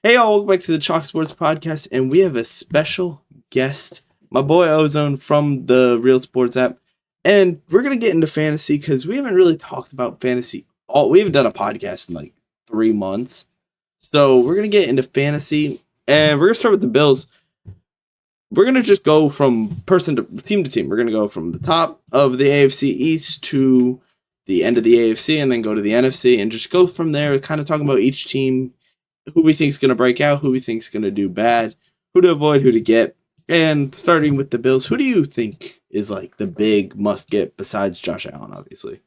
Hey, all, welcome back to the Chalk Sports Podcast, and we have a special guest, my boy Ozone from the Real Sports app. And we're going to get into fantasy because we haven't really talked about fantasy. We haven't done a podcast in like 3 months. So we're going to get into fantasy, and we're going to start with the Bills. We're going to just go from team to team. We're going to go from the top of the AFC East to the end of the AFC and then go to the NFC and just go from there, kind of talking about each team, who we think is going to break out, who we think is going to do bad, who to avoid, who to get. And starting with the Bills, who do you think is like the big must get besides Josh Allen, obviously?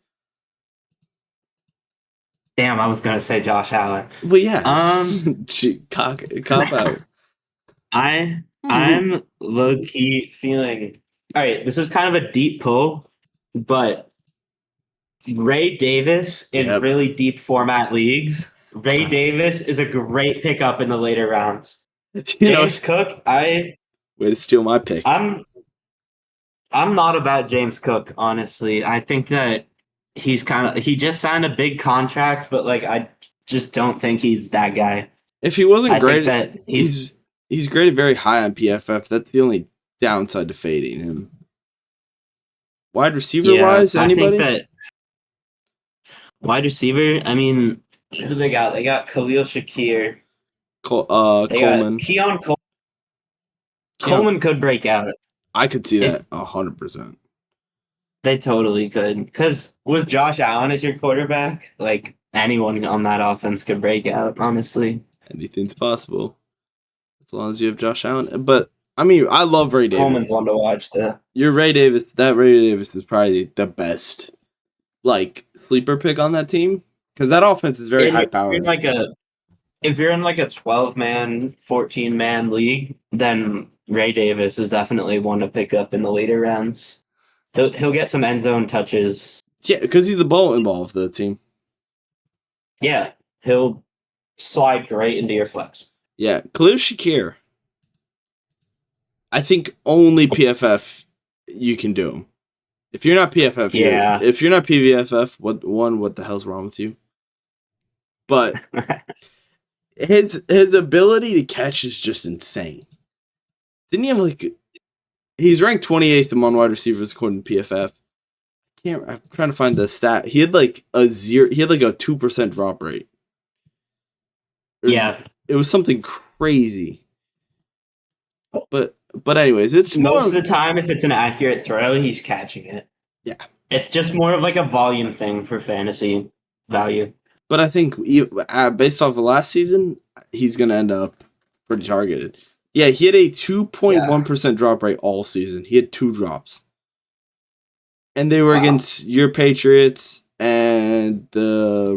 Damn, I was going to say Josh Allen. Well, yeah. Cop out. I'm low-key feeling... All right, this is kind of a deep pull, but Ray Davis in really deep format leagues, Ray Davis is a great pickup in the later rounds. James Cook, way to steal my pick. I'm not about James Cook, honestly. I think that he just signed a big contract, but like I just don't think he's that guy. If he wasn't great, he's graded very high on PFF. That's the only downside to fading him. Wide receiver wise, anybody? I think that wide receiver, I mean, who they got? They got Khalil Shakir. Coleman. Coleman could break out. I could see that 100%. They totally could. Because with Josh Allen as your quarterback, like anyone on that offense could break out, honestly. Anything's possible. As long as you have Josh Allen. But, I mean, I love Ray Davis. Coleman's one to watch, though. That Ray Davis is probably the best, like, sleeper pick on that team. Because that offense is very high-powered. If you're in like a 12-man, 14-man league, then Ray Davis is definitely one to pick up in the later rounds. He'll get some end zone touches. Yeah, because he's the bowling ball of the team. Yeah, he'll slide right into your flex. Yeah, Khalil Shakir. I think only PFF you can do him. If you're not PFF, if you're not PVFF, what the hell's wrong with you? But his ability to catch is just insane. Didn't he have he's ranked 28th among wide receivers according to PFF. I'm trying to find the stat. He had a 2% drop rate. Yeah. It was something crazy. But anyways, it's most of the time if it's an accurate throw, he's catching it. Yeah. It's just more of like a volume thing for fantasy value. But I think based off of last season, he's going to end up pretty targeted. Yeah, he had a 2.1% drop rate all season. He had 2 drops. And they were against your Patriots and the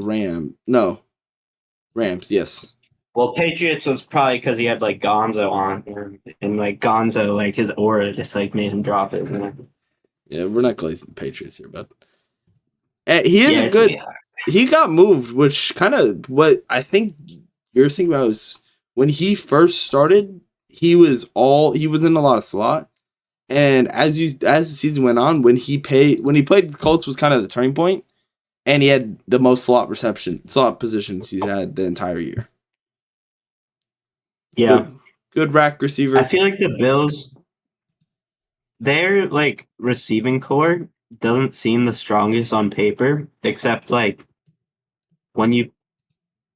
Rams, yes. Well, Patriots was probably because he had like Gonzo on, and like Gonzo, like his aura just like made him drop it. Yeah, we're not glazing the Patriots here, but he is a good. Yeah. He got moved, which kind of what I think you're thinking about is when he first started, he was in a lot of slot, and as the season went on, when he played the Colts was kind of the turning point, and he had the most slot positions he's had the entire year. Yeah, good rack receiver. I feel like the Bills, their like receiving core doesn't seem the strongest on paper, except like when you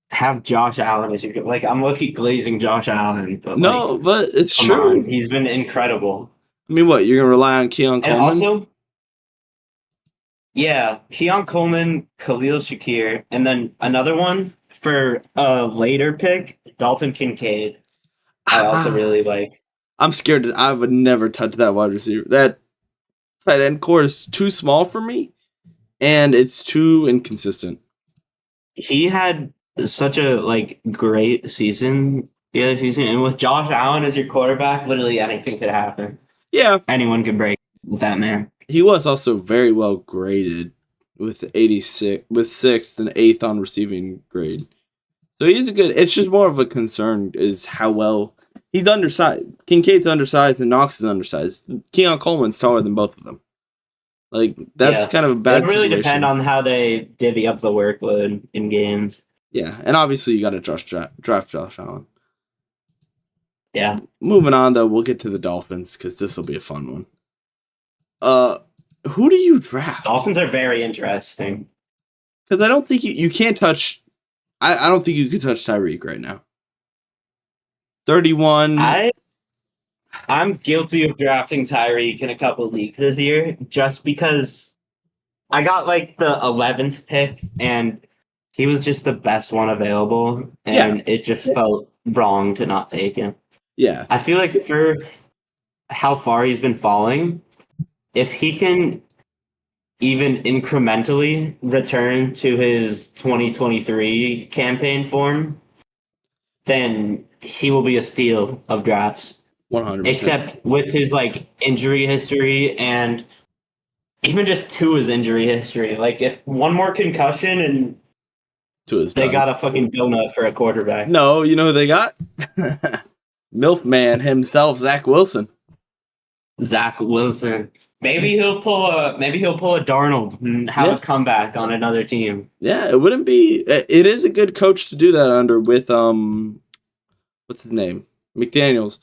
have Josh Allen as your I'm lucky glazing Josh Allen, but but it's true. He's been incredible. I mean, what, you're gonna rely on Keon Coleman? And also, yeah, Keon Coleman, Khalil Shakir, and then another one for a later pick, Dalton Kincaid. I also really like. I'm scared. I would never touch that wide receiver. That tight end core is too small for me, and it's too inconsistent. He had such a great season the other season, and with Josh Allen as your quarterback, literally anything could happen. Yeah, anyone could break with that man. He was also very well graded with 86, with 6th and 8th on receiving grade. So he's a good. It's just more of a concern is how well he's undersized. Kincaid's undersized and Knox is undersized. Keon Coleman's taller than both of them. That's kind of a bad. It really depend on how they divvy up the workload in games. Yeah, and obviously you got to draft Josh Allen. Yeah. Moving on, though, we'll get to the Dolphins because this will be a fun one. Who do you draft? Dolphins are very interesting. Because I don't think you can't touch. I don't think you could touch Tyreek right now. 31. I'm guilty of drafting Tyreek in a couple leagues this year just because I got like the 11th pick and he was just the best one available and it just felt wrong to not take him. Yeah. I feel like for how far he's been falling, if he can even incrementally return to his 2023 campaign form, then he will be a steal of drafts. 100%. Except with his like injury history and even just Tua's injury history. Like if one more concussion and they got a fucking donut for a quarterback. No, you know who they got? Milfman himself, Zach Wilson. Zach Wilson. Maybe he'll pull a Darnold and have a comeback on another team. Yeah, it wouldn't be. It is a good coach to do that under with what's his name? McDaniels.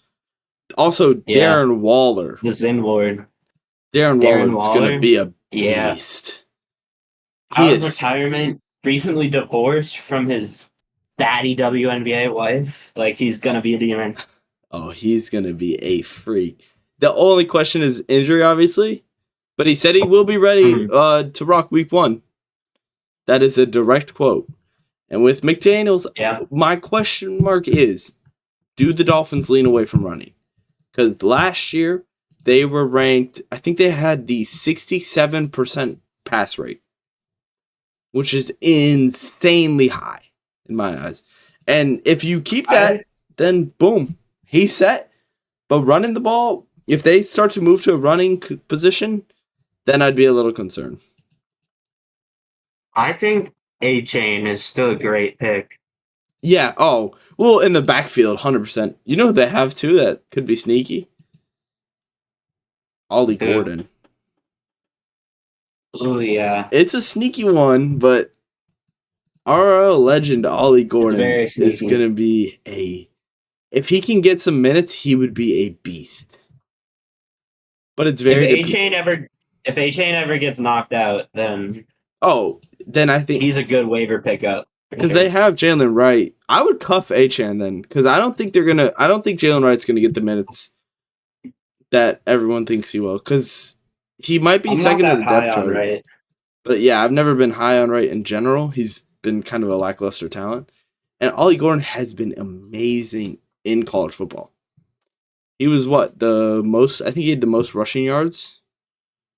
Also, Darren Waller. The Zen Lord. Darren Waller's going to be a beast. Out of retirement, recently divorced from his batty WNBA wife. Like, he's going to be a demon. Oh, he's going to be a freak. The only question is injury, obviously. But he said he will be ready to rock week 1. That is a direct quote. And with McDaniels, my question mark is, do the Dolphins lean away from running? Because last year, they were ranked, I think they had the 67% pass rate, which is insanely high in my eyes. And if you keep that, then boom, he's set. But running the ball, if they start to move to a running position, then I'd be a little concerned. I think A-Chain is still a great pick. Yeah, well, in the backfield, 100%. You know who they have, too, that could be sneaky? Ollie Gordon. Oh, yeah. It's a sneaky one, but RL legend Ollie Gordon is going to be if he can get some minutes, he would be a beast. But it's very... If A-Chain ever gets knocked out, then... then I think... he's a good waiver pickup. Because they have Jalen Wright. I would cuff A-Chan then, because I don't think Jalen Wright's going to get the minutes that everyone thinks he will, because he might be second in the depth chart. Right. But yeah, I've never been high on Wright in general. He's been kind of a lackluster talent. And Ollie Gordon has been amazing in college football. He was I think he had the most rushing yards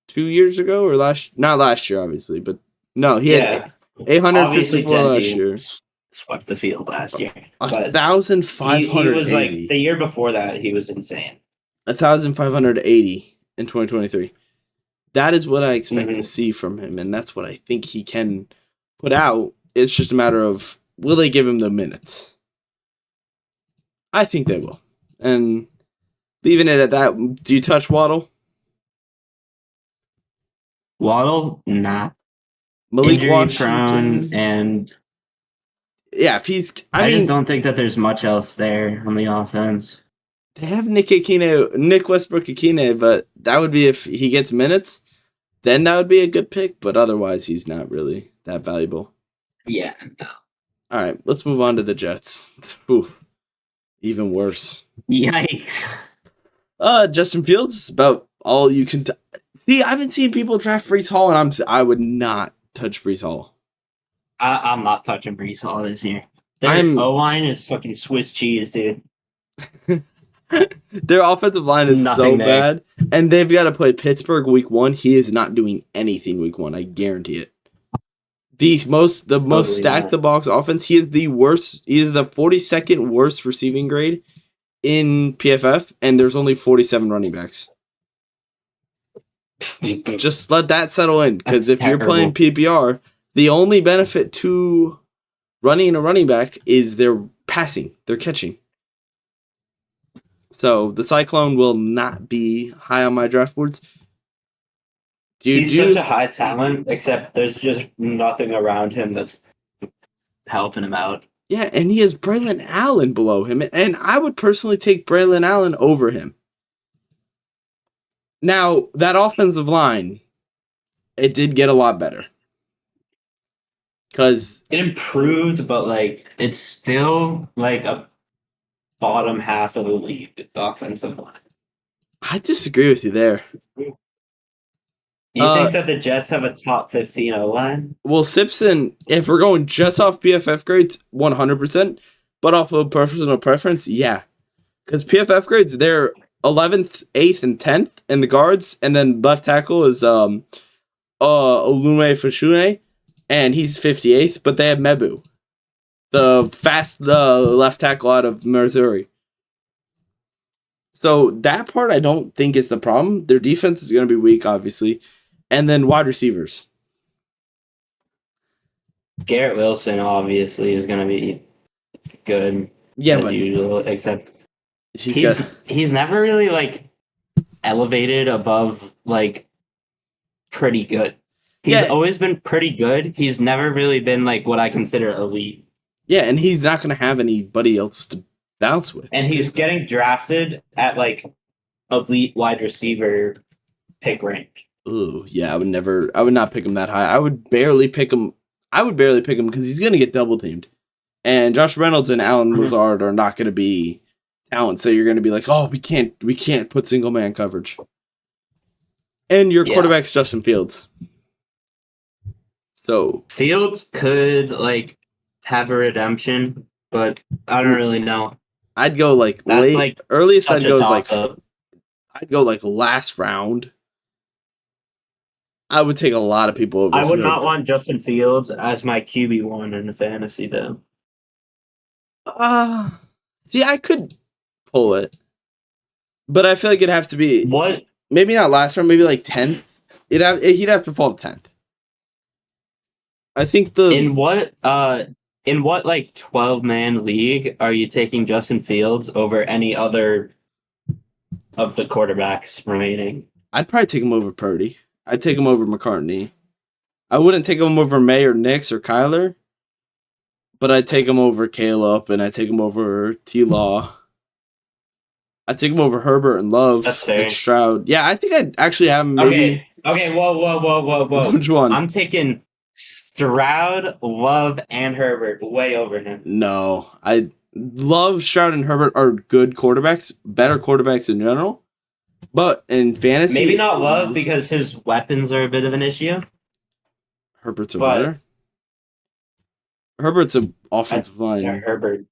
2 years ago, or not last year, obviously, but no, he had 854 last year. Swept the field last year. 1,580. He was like, the year before that, he was insane. 1,580 in 2023. That is what I expect to see from him, and that's what I think he can put out. It's just a matter of, will they give him the minutes? I think they will. And leaving it at that, do you touch Waddle? Waddle? Nah. Malik Injury Washington. Prone and... yeah, if he's... I just don't think that there's much else there on the offense. They have Nick Westbrook-Akine, but that would be if he gets minutes. Then that would be a good pick, but otherwise he's not really that valuable. Yeah, no. All right, let's move on to the Jets. Oof, even worse. Yikes. Justin Fields is about all you can... see, I've been seeing people draft Breece Hall, and I would not touch Breece Hall. I'm not touching Breece Hall this year. Their O-line is fucking Swiss cheese, dude. Their offensive line is so bad, and they've got to play Pittsburgh week 1. He is not doing anything week 1. I guarantee it. The most stacked the box offense. He is the worst. He is the 42nd worst receiving grade in PFF, and there's only 47 running backs. Just let that settle in, because if you're playing PPR, the only benefit to running a running back is their passing, their catching. So the Cyclone will not be high on my draft boards. He's such a high talent, except there's just nothing around him that's helping him out. Yeah, and he has Braylon Allen below him, and I would personally take Braylon Allen over him. Now, that offensive line, it did get a lot better. Because it improved, but like it's still like a bottom half of the league offensive line. I disagree with you there. You think that the Jets have a top 15 O line? Well, Simpson, if we're going just off PFF grades, 100%, but off of personal preference, yeah. Because PFF grades, they're 11th, 8th, and 10th in the guards, and then left tackle is Olume Fashune, and he's 58th, but they have Mebu, the fast left tackle out of Missouri. So that part I don't think is the problem. Their defense is going to be weak, obviously. And then wide receivers. Garrett Wilson obviously is going to be good as usual, except he's never really like elevated above like pretty good. He's always been pretty good. He's never really been like what I consider elite. Yeah, and he's not going to have anybody else to bounce with. And he's getting drafted at like elite wide receiver pick range. Ooh, yeah, I would not pick him that high. I would barely pick him because he's going to get double teamed. And Josh Reynolds and Alan Lazard are not going to be talent. So you're going to be like, oh, we can't put single man coverage. And your quarterback's Justin Fields. So Fields could like have a redemption, but I don't really know. I'd go like that's late. Like earliest I'd go is like I'd go like last round. I would take a lot of people over. I would not want Justin Fields as my QB1 in the fantasy though. See, I could pull it, but I feel like it'd have to be what? Maybe not last round, maybe like 10th. He'd have to fall to 10th. I think in what like 12-man league are you taking Justin Fields over any other of the quarterbacks remaining? I'd probably take him over Purdy. I'd take him over McCartney. I wouldn't take him over May or Nix or Kyler, but I'd take him over Caleb and I'd take him over T-Law. I'd take him over Herbert and Love. That's fair. And Stroud. Yeah, I think I'd actually have him maybe. Okay, whoa. Which one? I'm taking Stroud, Love, and Herbert way over him. No, I love Stroud and Herbert are good quarterbacks, better quarterbacks in general. But in fantasy, maybe not Love because his weapons are a bit of an issue. Herbert's better. Herbert's an offensive line. Herbert.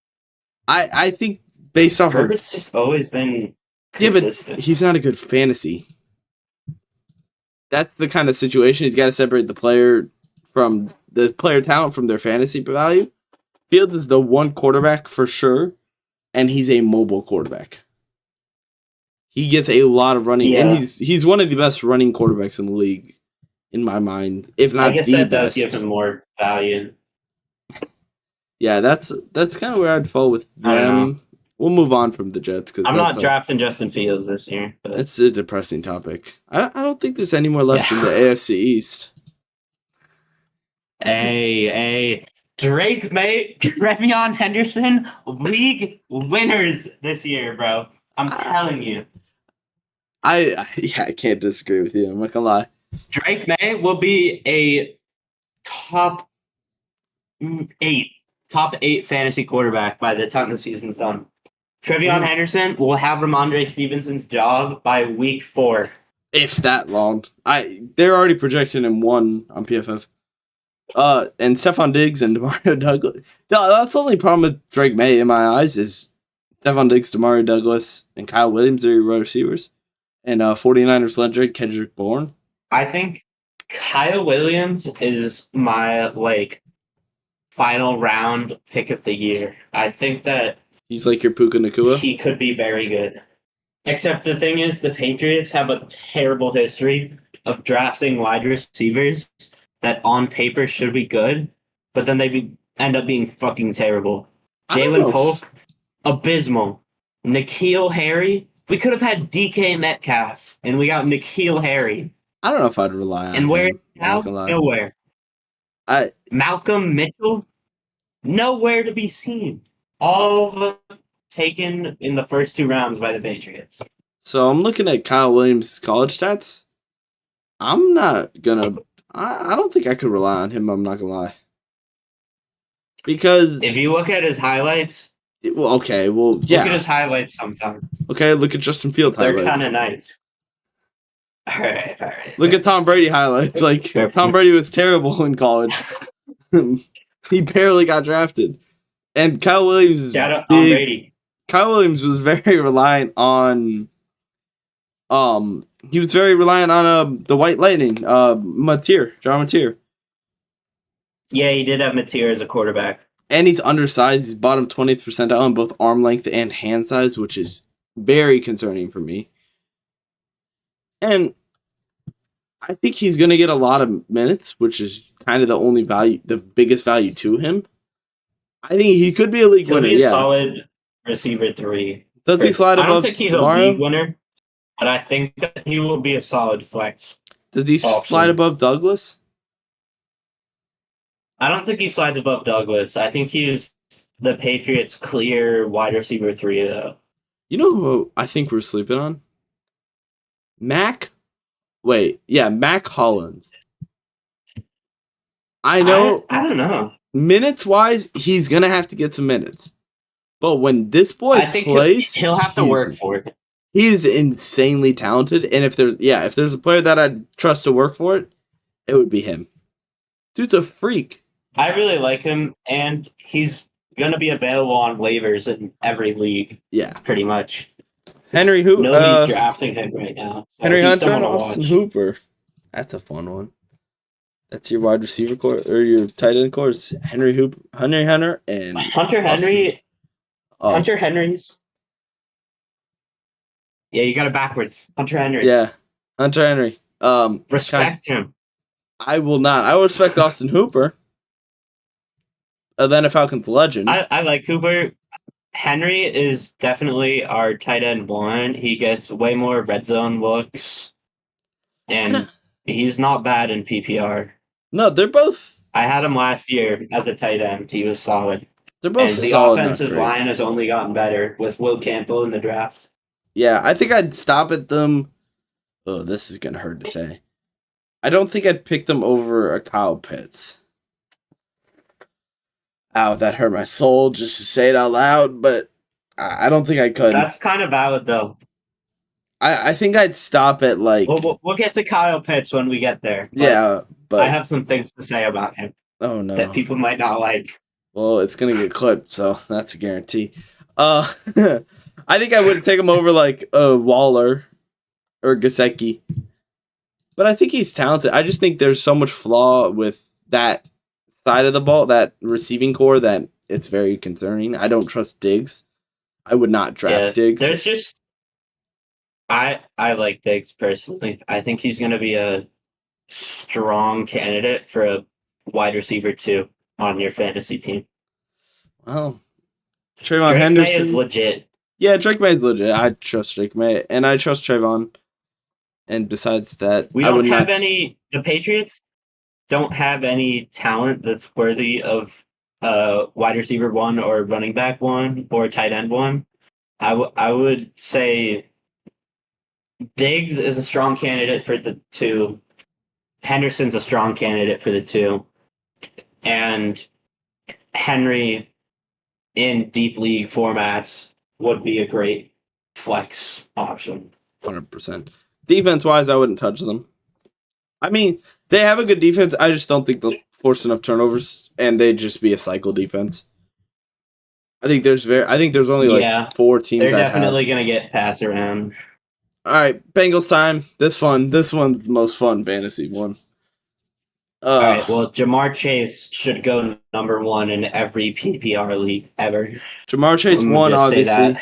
I think based off Herbert's just always been consistent. Yeah, but he's not a good fantasy. That's the kind of situation he's got to separate the player from the player talent from their fantasy value. Fields is the one quarterback for sure, and he's a mobile quarterback. He gets a lot of running, and he's one of the best running quarterbacks in the league, in my mind. If not, I guess that does give him more value. Yeah, that's kind of where I'd fall with them. We'll move on from the Jets because I'm not drafting Justin Fields this year. But it's a depressing topic. I don't think there's any more left in the AFC East. Hey, Drake May, Trevion Henderson, league winners this year, bro. I'm telling you. I can't disagree with you. I'm not gonna lie. Drake May will be a top eight fantasy quarterback by the time the season's done. Trevion Henderson will have Ramondre Stevenson's job by week 4. If that long. They're already projecting him 1 on PFF. And Stephon Diggs and Demario Douglas. No, that's the only problem with Drake May in my eyes is Stephon Diggs, Demario Douglas, and Kyle Williams are your wide receivers. And 49ers legend Kendrick Bourne. I think Kyle Williams is my final round pick of the year. I think that he's like your Puka Nacua. He could be very good. Except the thing is, the Patriots have a terrible history of drafting wide receivers that on paper should be good, but then they end up being fucking terrible. Jalen Polk, abysmal. N'Keal Harry, we could have had DK Metcalf, and we got N'Keal Harry. I don't know if I'd rely on him. And where now? Nowhere. Malcolm Mitchell, nowhere to be seen. All of them taken in the first 2 rounds by the Patriots. So I'm looking at Kyle Williams' college stats. I'm not gonna. I don't think I could rely on him. I'm not gonna lie. Because if you look at his highlights, look at his highlights sometime. Okay, look at Justin Fields They're highlights. kind of nice. All right. Look at Tom Brady highlights. Like Tom Brady was terrible in college. He barely got drafted. And Kyle Williams is shout out Tom Brady. Kyle Williams was very reliant on he was very reliant on the White Lightning, John Mateer. Yeah, he did have Mateer as a quarterback. And he's undersized. He's bottom 20th percentile on both arm length and hand size, which is very concerning for me. And I think he's going to get a lot of minutes, which is kind of the biggest value to him. I think he could be a league winner. He'll be a solid receiver 3. Does he slide above? I don't think he's a league winner, but I think that he will be a solid flex. Does he slide above Douglas? I don't think he slides above Douglas. I think he's the Patriots' clear wide receiver 3, though. You know who I think we're sleeping on? Mac Hollins. I know. I don't know. Minutes wise, he's gonna have to get some minutes. But when this boy plays, he'll have to work for it. He is insanely talented, and if there's a player that I'd trust to work for it, it would be him. Dude's a freak. I really like him, and he's gonna be available on waivers in every league. Yeah, pretty much. Nobody's drafting him right now. So Henry Hunter and Austin Hooper. That's a fun one. That's your wide receiver core or your tight end core. It's Henry Hunter, and Hunter Henry. Oh. Hunter Henry's. Yeah, you got it backwards. Hunter Henry. Yeah, Hunter Henry. Respect him. I will not. I will respect Austin Hooper. Atlanta Falcons legend. I like Hooper. Henry is definitely our tight end 1. He gets way more red zone looks, and he's not bad in PPR. No, they're both. I had him last year as a tight end. He was solid. They're both and the solid. The offensive line has only gotten better with Will Campbell in the draft. Yeah, I think I'd stop at them. Oh, this is going to hurt to say. I don't think I'd pick them over a Kyle Pitts. Ow, that hurt my soul just to say it out loud, but I don't think I could. That's kind of valid, though. I think I'd stop at like... We'll get to Kyle Pitts when we get there. Yeah, but... I have some things to say about him. Oh, no. That people might not like. Well, it's going to get clipped, so that's a guarantee. I think I would take him over like Waller or Gesicki. But I think he's talented. I just think there's so much flaw with that side of the ball, that receiving core, that it's very concerning. I don't trust Diggs. I would not draft Diggs. There's just... I like Diggs personally. I think he's going to be a strong candidate for a wide receiver 2 on your fantasy team. Well, Trayvon Henderson May is legit. Yeah, Drake May is legit. I trust Drake May, and I trust Trayvon. And besides that, we don't have any. The Patriots don't have any talent that's worthy of wide receiver 1 or running back 1 or tight end 1. I would say Diggs is a strong candidate for the 2. Henderson's a strong candidate for the 2. And Henry in deep league formats would be a great flex option. 100%. Defense-wise, I wouldn't touch them. I mean, they have a good defense. I just don't think they'll force enough turnovers, and they'd just be a cycle defense. I think there's only 4 teams. They're definitely going to get pass around. All right, Bengals time. This one's the most fun fantasy one. All right, well, Jamar Chase should go number 1 in every PPR league ever. Jamar Chase 1, obviously.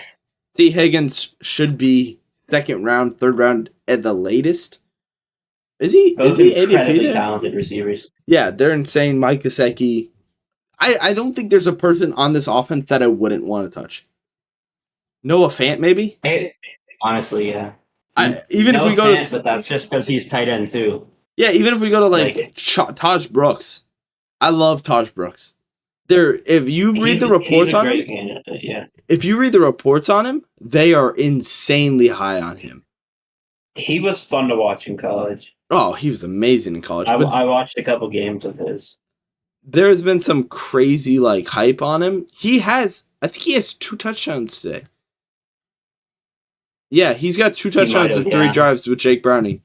T. Higgins should be 2nd round, 3rd round at the latest. Is he incredibly talented receivers? Yeah, they're insane. Mike Gesicki. I don't think there's a person on this offense that I wouldn't want to touch. Noah Fant, maybe? Honestly, yeah. But that's just because he's tight end too. Yeah, even if we go to Taj Brooks. I love Taj Brooks. If you read the reports on him, candidate, yeah. if you read the reports on him, they are insanely high on him. He was fun to watch in college. Oh, he was amazing in college. But I watched a couple games of his. There's been some crazy hype on him. I think he has 2 touchdowns today. Yeah, he's got 2 touchdowns and 3 drives with Jake Browning.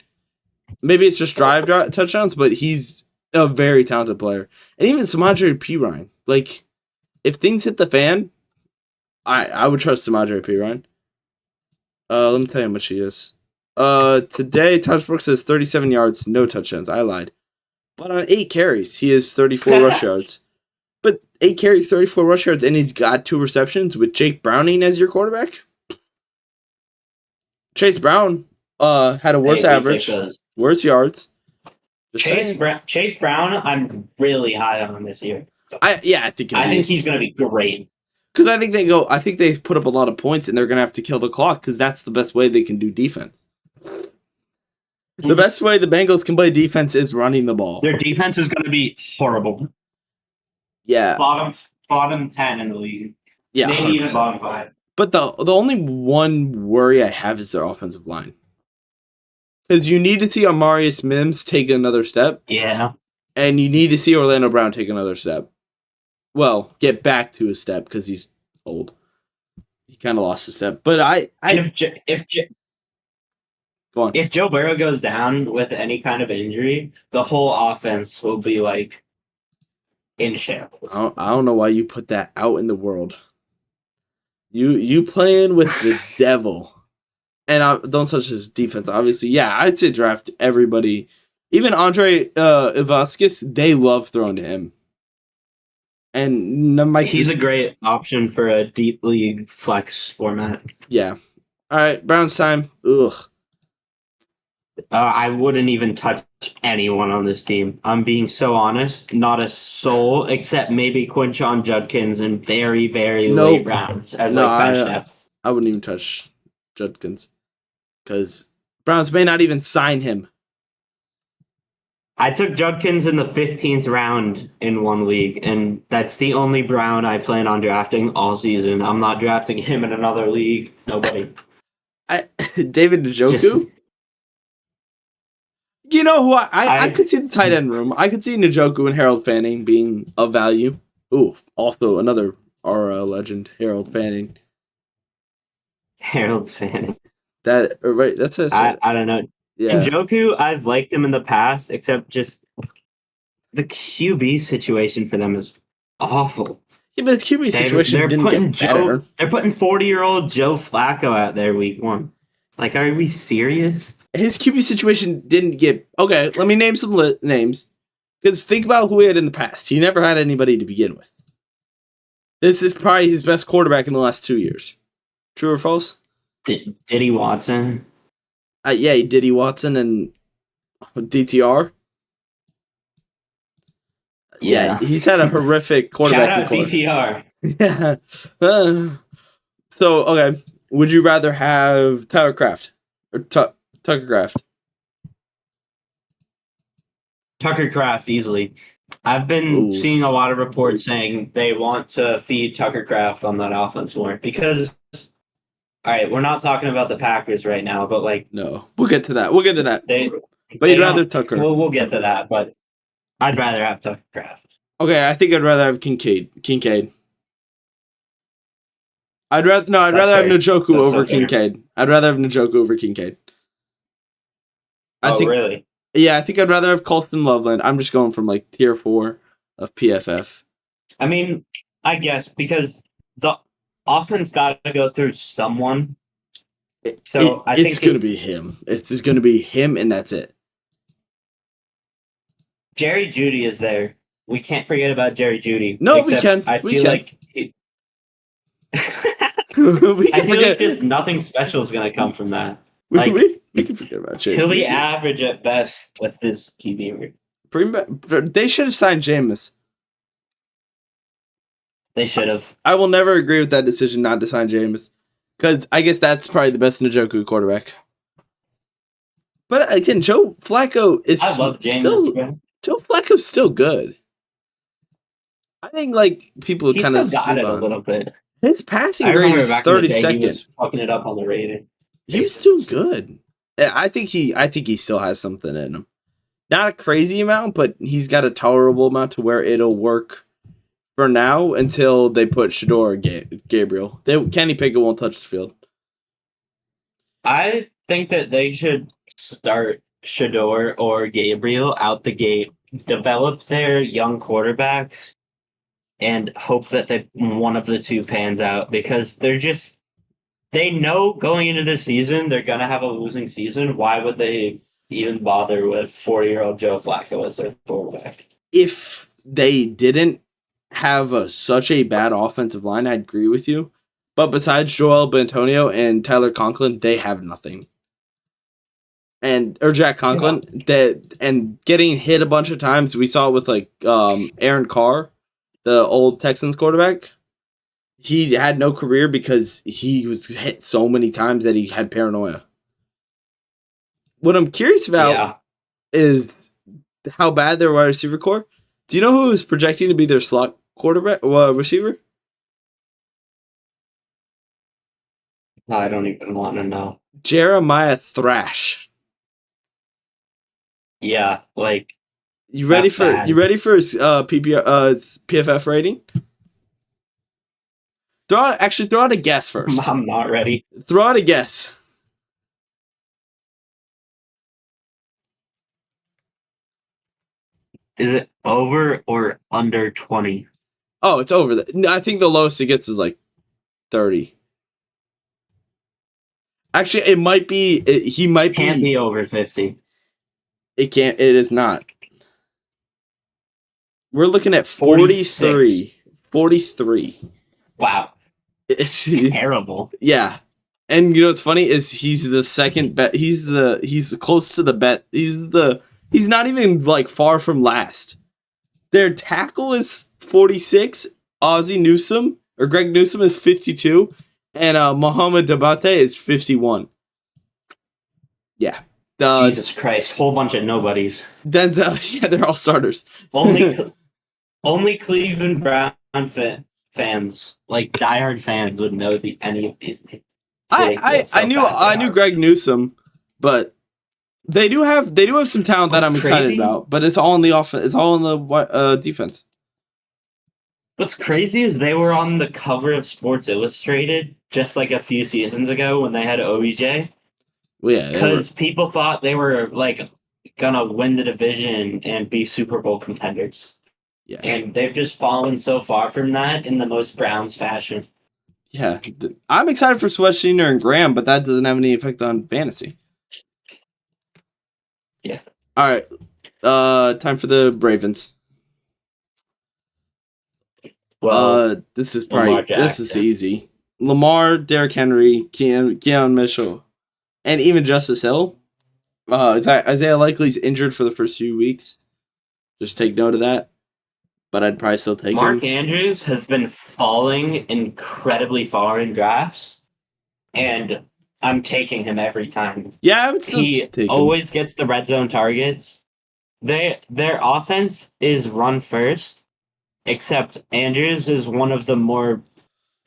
Maybe it's just drive touchdowns, but he's a very talented player. And even Samaje Perine. If things hit the fan, I would trust Samaje Perine. Let me tell you how much he is. Today, Taj Brooks has 37 yards, no touchdowns. I lied. But on 8 carries, he has 34 rush yards. But 8 carries, 34 rush yards, and he's got 2 receptions with Jake Browning as your quarterback? Chase Brown had a worse average, worse yards. Chase Brown, I'm really high on this year. I think he's going to be great. Because I think they put up a lot of points, and they're going to have to kill the clock, because that's the best way they can do defense. The best way the Bengals can play defense is running the ball. Their defense is going to be horrible. Yeah. Bottom 10 in the league. Yeah. Maybe 100%. Even bottom 5. But the only one worry I have is their offensive line. Because you need to see Amarius Mims take another step. Yeah. And you need to see Orlando Brown take another step. Well, get back to a step because he's old. He kind of lost a step. But if Joe Burrow goes down with any kind of injury, the whole offense will be in shambles. I don't know why you put that out in the world. You playing with the devil. And don't touch his defense, obviously. Yeah, I'd say draft everybody. Even Andre Ivasquez, they love throwing to him. And he's a great option for a deep league flex format. Yeah. All right, Browns time. Ugh. I wouldn't even touch anyone on this team. I'm being so honest. Not a soul, except maybe Quinshon Judkins in very, very late rounds as bench depth. I wouldn't even touch Judkins because Browns may not even sign him. I took Judkins in the 15th round in one league, and that's the only Brown I plan on drafting all season. I'm not drafting him in another league. Nobody. David Njoku? You know who I could see the tight end room. I could see Njoku and Harold Fanning being of value. Ooh, also another RL legend, Harold Fanning. Harold Fanning. That's I don't know. Yeah. Njoku, I've liked him in the past, except just the QB situation for them is awful. Yeah, but his QB situation didn't get better. They're putting 40-year-old Joe Flacco out there week 1. Are we serious? His QB situation didn't get... Okay, let me name some names. Because think about who he had in the past. He never had anybody to begin with. This is probably his best quarterback in the last 2 years. True or false? Diddy Watson? Yeah, Diddy Watson and DTR. Yeah, he's had a horrific quarterback. Shout out DTR. Yeah. So, okay. Would you rather have Tyler Kraft or Tucker Kraft? Tucker Kraft, easily. I've been seeing a lot of reports saying they want to feed Tucker Kraft on that offense more because, all right, we're not talking about the Packers right now, but no, we'll get to that. But you'd rather Tucker. We'll get to that, but I'd rather have Tucker Kraft. Okay, I think I'd rather have Kincaid. I'd rather have Njoku over Kincaid. I'd rather have Njoku over Kincaid. Really? Yeah, I think I'd rather have Colston Loveland. I'm just going from tier 4 of PFF. I mean, I guess because the offense got to go through someone. So I think it's going to be him. It's going to be him, and that's it. Jerry Jeudy is there. We can't forget about Jerry Jeudy. No, we can. I feel like there's nothing special is going to come from that. We can forget about Jerry. He'll be average at best with this QB. They should have signed Jameis. They should have. I will never agree with that decision not to sign Jameis. Because I guess that's probably the best Njoku quarterback. But again, Joe Flacco is I love Jameis, Joe Flacco's still good. I think like people He kind of still got sleep it a on little bit. his I passing grade remember is back in the day, he 32nd. was fucking it up on the rating. He was doing good. I think he still has something in him. Not a crazy amount, but he's got a tolerable amount to where it'll work for now until they put Shador or Gabriel. Kenny Pickett won't touch the field. I think that they should start Shador or Gabriel out the gate, develop their young quarterbacks, and hope that one of the two pans out because they know going into the season they're gonna have a losing season. Why would they even bother with 40-year-old Joe Flacco as their quarterback? If they didn't have such a bad offensive line, I'd agree with you. But besides Joel Bantonio and Tyler Conklin, they have nothing. Or Jack Conklin, and getting hit a bunch of times. We saw it with like Aaron Carr, the old Texans quarterback. He had no career because he was hit so many times that he had paranoia. What I'm curious about is how bad their wide receiver core. Do you know who is projecting to be their slot receiver? I don't even want to know. Jeremiah Thrash. Yeah, like You ready for his PFF rating? Throw out a guess first. I'm not ready. Throw out a guess. Is it over or under 20? Oh, it's over. I think the lowest he gets is like 30. Actually, it might be. He might Can't be over 50. It can't. It is not. We're looking at 43. 43. Wow. It's terrible. Yeah. And you know what's funny is he's the second bet. He's close to the bet. He's not even like far from last. Their tackle is 46. Greg Newsome is 52, and Mohamed Dabate is 51. Yeah. Jesus Christ, whole bunch of nobodies. Denzel, yeah, they're all starters. Only Cleveland Brown fans, like diehard fans, would know any of these names. I knew Greg Newsome, but they do have some talent that I'm excited about. But it's all in the offense. It's all in the defense. What's crazy is they were on the cover of Sports Illustrated just like a few seasons ago when they had OBJ. Well, yeah, because people thought they were like gonna win the division and be Super Bowl contenders. Yeah, and they've just fallen so far from that in the most Browns fashion. Yeah, I'm excited for Sweatsheiner and Graham, but that doesn't have any effect on fantasy. Yeah. All right. Time for the Ravens. Well, this is easy. Lamar, Derrick Henry, Keon Mitchell, and even Justice Hill. Isaiah Likely's injured for the first few weeks. Just take note of that. But I'd probably still take him. Mark Andrews has been falling incredibly far in drafts, and I'm taking him every time. Yeah, I would still take him. He always gets the red zone targets. Their offense is run first, except Andrews is one of the more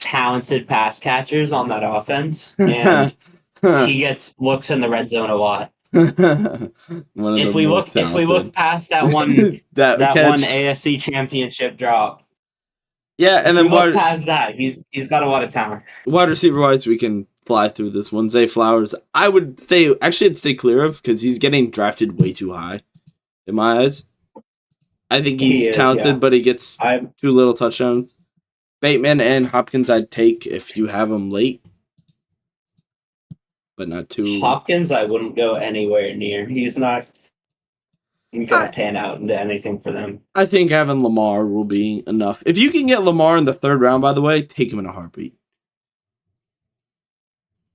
talented pass catchers on that offense, and he gets looks in the red zone a lot. If we look past that one that one AFC Championship drop, yeah, and then look past that, he's got a lot of talent. Wide receiver wise, we can fly through this one. Zay Flowers, I'd stay clear of because he's getting drafted way too high in my eyes. I think he's talented, but he gets too little touchdowns. Bateman and Hopkins, I'd take if you have them late, but not too. Hopkins, I wouldn't go anywhere near. He's not going to pan out into anything for them. I think having Lamar will be enough. If you can get Lamar in the third round, by the way, take him in a heartbeat.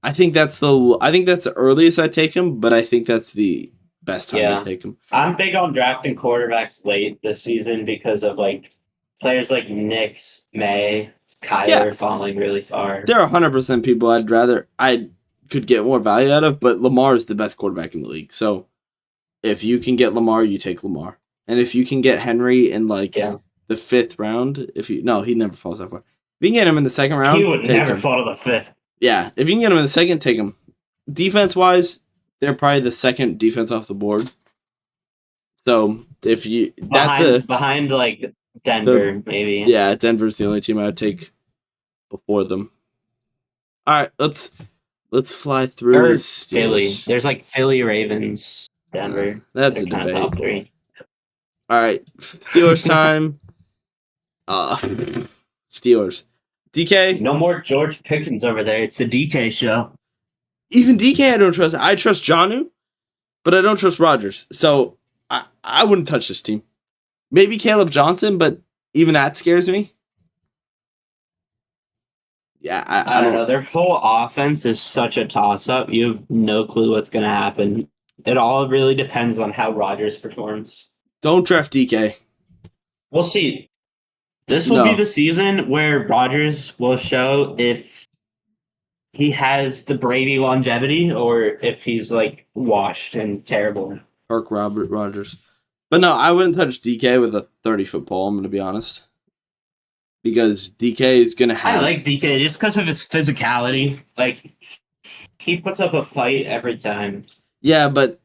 I think that's the earliest I take him, but I think that's the best time to take him. I'm big on drafting quarterbacks late this season because of like players like Nix, May, Kyler falling really far. There are 100% people I could get more value out of, but Lamar is the best quarterback in the league. So if you can get Lamar, you take Lamar. And if you can get Henry in the the 5th round, he never falls that far. If you can get him in the 2nd round, He would take never him. fall to the 5th. Yeah, if you can get him in the 2nd, take him. Defense wise, they're probably the 2nd defense off the board. So if you behind like Denver, maybe. Yeah, Denver's the only team I would take before them. All right, let's fly through the Steelers. Philly. There's like Philly, Ravens, Denver. That's a kind debate. of top 3. All right, Steelers time. Steelers. DK. No more George Pickens over there. It's the DK show. Even DK, I don't trust. I trust Jonnu, but I don't trust Rodgers. So I wouldn't touch this team. Maybe Caleb Johnson, but even that scares me. Yeah, I don't know. Their whole offense is such a toss-up. You have no clue what's going to happen. It all really depends on how Rodgers performs. Don't draft DK. We'll see. This will be the season where Rodgers will show if he has the Brady longevity or if he's like washed and terrible. Kirk Rodgers. But no, I wouldn't touch DK with a 30-foot pole, I'm going to be honest. Because DK is going to have... I like DK just because of his physicality. Like, he puts up a fight every time. Yeah, but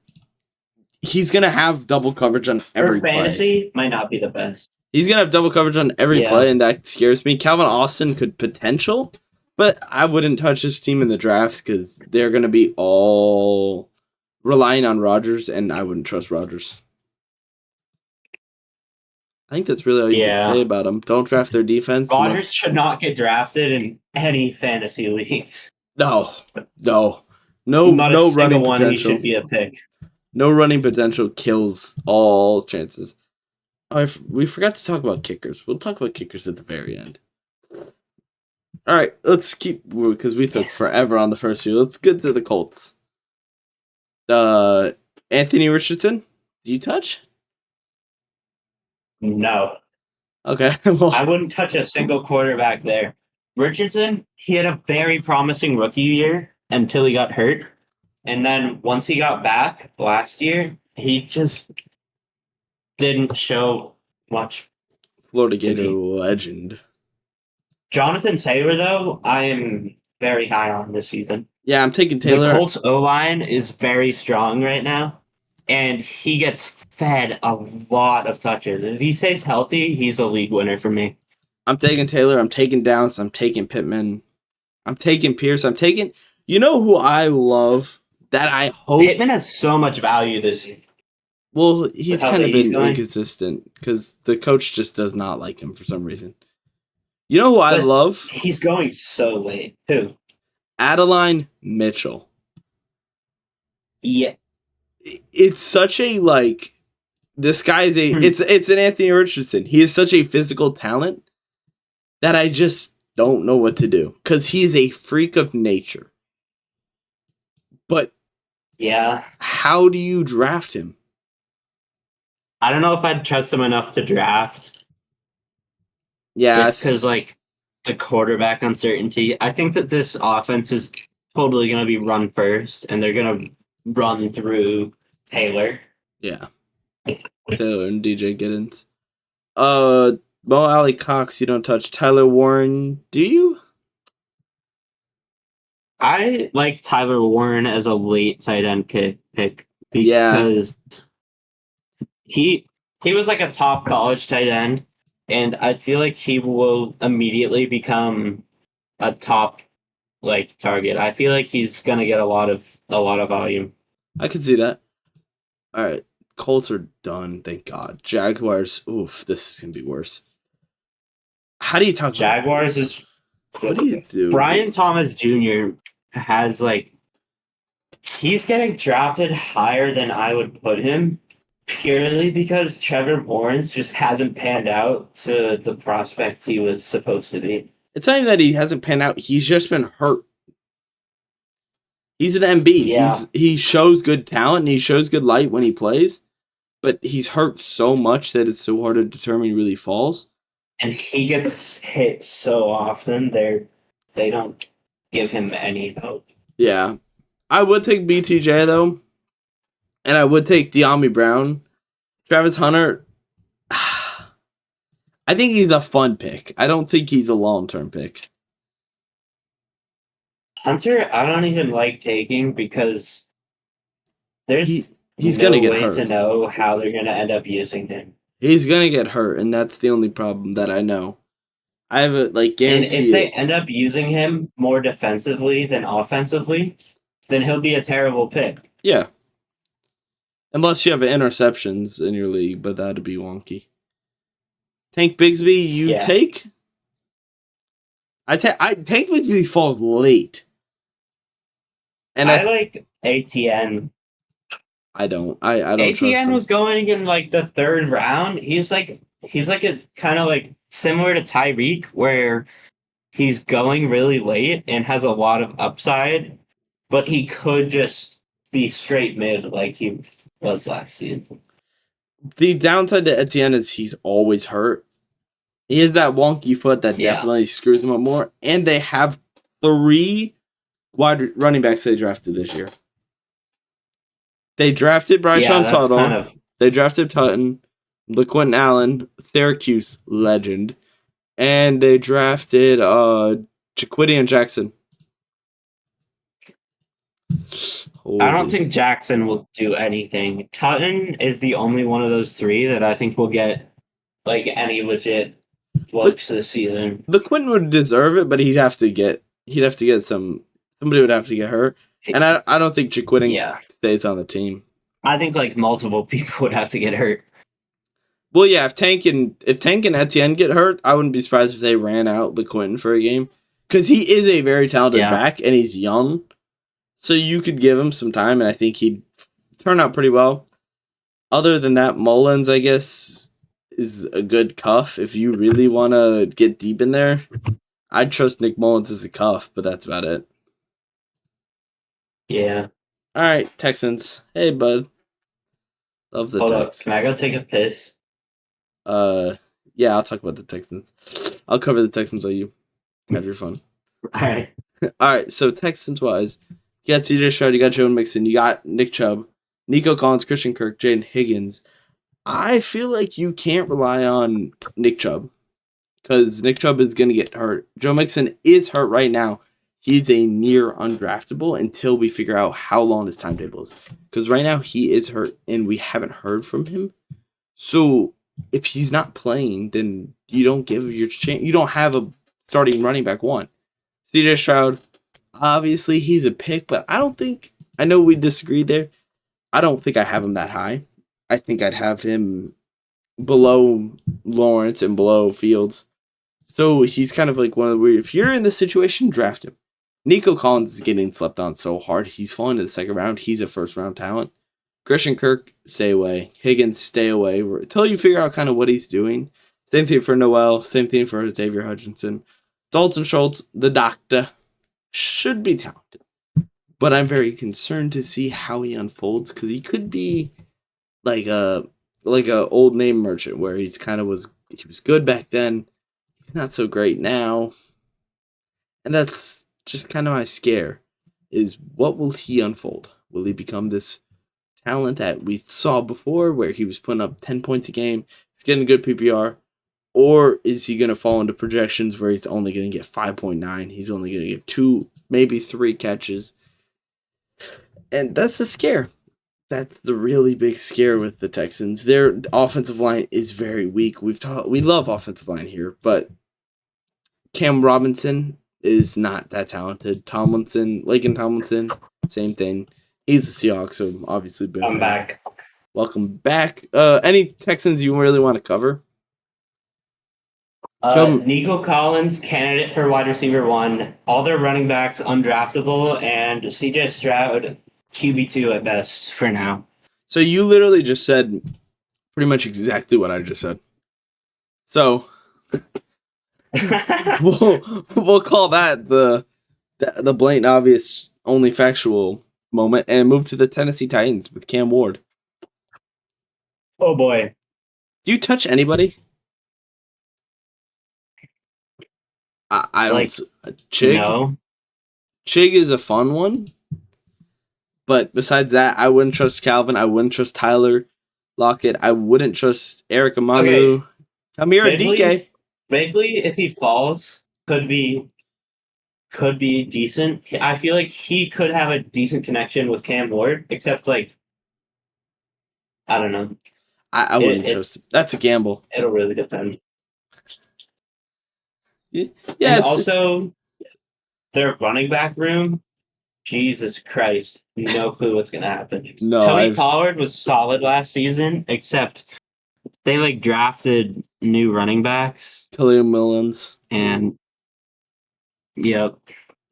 he's going to have double coverage on every play. Fantasy might not be the best. He's going to have double coverage on every play, and that scares me. Calvin Austin could potential, but I wouldn't touch this team in the drafts because they're going to be all relying on Rodgers, and I wouldn't trust Rodgers. I think that's really all you can say about them. Don't draft their defense. Rodgers should not get drafted in any fantasy leagues. No not running one potential. He should be a pick. No running potential kills all chances. We forgot to talk about kickers. We'll talk about kickers at the very end. All right, let's keep because we took forever on the first few. Let's get to the Colts. Anthony Richardson, do you touch? No. Okay. Well, I wouldn't touch a single quarterback there. Richardson, he had a very promising rookie year until he got hurt. And then once he got back last year, he just didn't show much. Florida Gator legend. Jonathan Taylor, though, I am very high on this season. Yeah, I'm taking Taylor. The Colts O-line is very strong right now. And he gets fed a lot of touches. If he stays healthy, he's a league winner for me. I'm taking Taylor. I'm taking Downs. I'm taking Pittman. I'm taking Pierce. I'm taking... You know who I love that I hope... Pittman has so much value this year. Well, he's kind of been inconsistent because the coach just does not like him for some reason. You know who I love? He's going so late. Who? Adeline Mitchell. Yeah. It's such a, like, this guy is it's an Anthony Richardson. He is such a physical talent that I just don't know what to do because he is a freak of nature. But yeah, how do you draft him? I don't know if I'd trust him enough to draft. Yeah. Just because, like, the quarterback uncertainty. I think that this offense is totally going to be run first, and they're going to run through Taylor. Yeah. Taylor and DJ Giddens. Mo Alley Cox, you don't touch. Tyler Warren, do you? I like Tyler Warren as a late tight end pick because he was like a top college tight end, and I feel like he will immediately become a top like target. I feel like he's gonna get a lot of volume. I could see that. All right, Colts are done. Thank God. Jaguars. Oof, this is gonna be worse. How do you talk? Jaguars is. What do you do? Brian Thomas Jr. has he's getting drafted higher than I would put him, purely because Trevor Lawrence just hasn't panned out to the prospect he was supposed to be. It's not even that he hasn't panned out. He's just been hurt. He's an MB. Yeah. He shows good talent and he shows good light when he plays, but he's hurt so much that it's so hard to determine he really falls. And he gets hit so often, they don't give him any hope. Yeah. I would take BTJ, though. And I would take De'Ami Brown. Travis Hunter. I think he's a fun pick. I don't think he's a long-term pick. Hunter, I don't even like taking because there's He's no gonna get way to hurt. know how they're going to end up using him. He's gonna get hurt, and that's the only problem that I know. I have a And if guarantee they it. end up using him more defensively than offensively, then he'll be a terrible pick. Yeah. Unless you have interceptions in your league, but that'd be wonky. Tank Bigsby, you Yeah. take? Tank Bigsby falls late. And I like ATN. I don't trust ATN him. was going in like the third round. He's like a kind of like similar to Tyreek, where he's going really late and has a lot of upside, but he could just be straight mid like he was last season. The downside to Etienne is he's always hurt. He has that wonky foot that definitely screws him up more. And they have 3 wide running backs they drafted this year. They drafted Bryson Tuttle. They drafted Tutton, LeQuentin Allen, Syracuse legend, and they drafted Jaquidian Jackson. I don't think Jackson will do anything. Tutton is the only one of those 3 that I think will get like any legit looks this season. LeQuentin would deserve it, but he'd have to get somebody would have to get hurt. And I don't think Jaquidian stays on the team. I think like multiple people would have to get hurt. Well, yeah, if Tank and Etienne get hurt, I wouldn't be surprised if they ran out LeQuentin for a game. Because he is a very talented back, and he's young. So you could give him some time, and I think he'd turn out pretty well. Other than that, Mullins, I guess, is a good cuff. If you really want to get deep in there, I'd trust Nick Mullins as a cuff, but that's about it. Yeah. All right, Texans. Hey, bud. Love the Hold Texans. Up. Can I go take a piss? Yeah, I'll talk about the Texans. I'll cover the Texans while you have your fun. All right. All right, so Texans-wise, you got CJ Stroud, you got Joe Mixon, you got Nick Chubb, Nico Collins, Christian Kirk, Jaden Higgins. I feel like you can't rely on Nick Chubb because Nick Chubb is going to get hurt. Joe Mixon is hurt right now. He's a near undraftable until we figure out how long his timetable is. Because right now he is hurt and we haven't heard from him. So if he's not playing, then you don't give your chance. You don't have a starting running back 1. CJ Stroud, obviously he's a pick, but I know we disagreed there. I don't think I have him that high. I think I'd have him below Lawrence and below Fields. So he's kind of like one of the weird. If you're in this situation, draft him. Nico Collins is getting slept on so hard. He's falling to the second round. He's a first round talent. Christian Kirk, stay away. Higgins, stay away until you figure out kind of what he's doing. Same thing for Noel. Same thing for Xavier Hutchinson. Dalton Schultz, the doctor, should be talented. But I'm very concerned to see how he unfolds because he could be like a old name merchant where he was good back then. He's not so great now. And that's just kind of my scare is what will he unfold? Will he become this talent that we saw before where he was putting up 10 points a game, he's getting good PPR, or is he going to fall into projections where he's only going to get 5.9, he's only going to get 2, maybe 3 catches? And that's the scare. That's the really big scare with the Texans. Their offensive line is very weak. We love offensive line here, but Cam Robinson is not that talented. Laken Tomlinson, same thing. He's the Seahawks, so obviously better. I'm back. Welcome back. Any Texans you really want to cover? Nico Collins, candidate for wide receiver 1. All their running backs undraftable, and CJ Stroud, QB2 at best for now. So you literally just said pretty much exactly what I just said. So we'll call that the blatant obvious only factual moment and move to the Tennessee Titans with Cam Ward. Oh boy. Do you touch anybody? I don't. Chig? No. Chig is a fun one. But besides that, I wouldn't trust Calvin. I wouldn't trust Tyler Lockett. I wouldn't trust Eric Amanu. Kamira DK. Vaguely, if he falls, could be decent. I feel like he could have a decent connection with Cam Ward, except like I don't know. I wouldn't trust him. That's a gamble. It'll really depend. Yeah, and also their running back room. Jesus Christ, no clue what's gonna happen. No, Tony Pollard was solid last season, except they like drafted new running backs. Khalil Millins. And yep.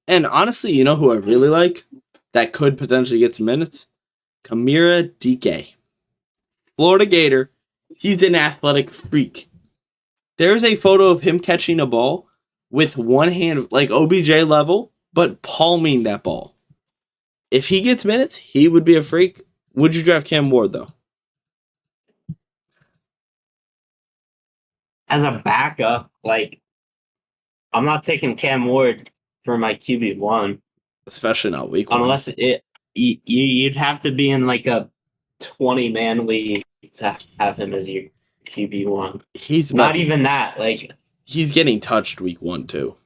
And honestly, you know who I really like that could potentially get some minutes? Kamira DK. Florida Gator. He's an athletic freak. There's a photo of him catching a ball with one hand, like OBJ level, but palming that ball. If he gets minutes, he would be a freak. Would you draft Cam Ward, though? As a backup, like, I'm not taking Cam Ward for my QB1. Especially not week one. Unless you'd have to be in like a 20-man league to have him as your QB1. He's not even that. Like, he's getting touched week 1 too.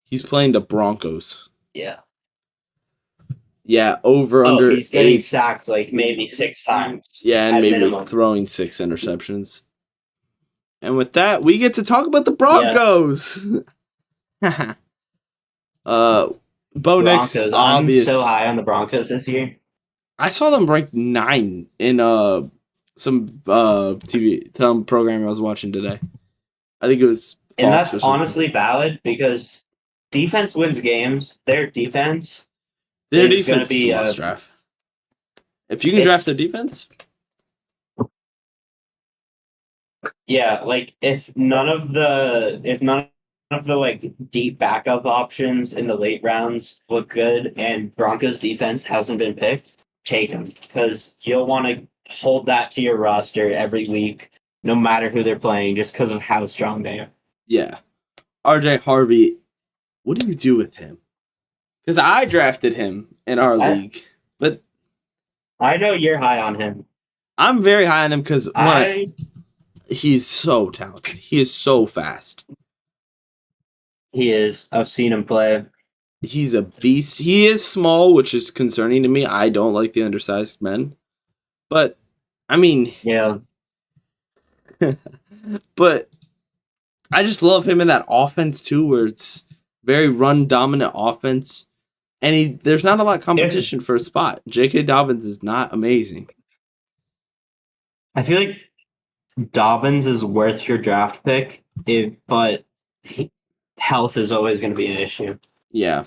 He's playing the Broncos. Yeah. Yeah, under. He's getting sacked like maybe 6 times. Yeah, and maybe throwing 6 interceptions. And with that, we get to talk about the Broncos. Yeah. Bo Nix, I'm so high on the Broncos this year. I saw them ranked 9 in some TV program I was watching today. I think it was Fox, and that's honestly valid because defense wins games. Their defense is going to be a draft. If you can draft the defense, yeah, like if none of the like deep backup options in the late rounds look good and Broncos defense hasn't been picked, take them because you'll want to hold that to your roster every week, no matter who they're playing, just because of how strong they are. Yeah, RJ Harvey, what do you do with him? Because I drafted him in our league, but I know you're high on him. I'm very high on him because he's so talented. He is so fast. He is. I've seen him play. He's a beast. He is small, which is concerning to me. I don't like the undersized men. But, I mean... Yeah. But I just love him in that offense, too, where it's very run-dominant offense. And there's not a lot of competition for a spot. J.K. Dobbins is not amazing. I feel like Dobbins is worth your draft pick, but health is always going to be an issue. Yeah.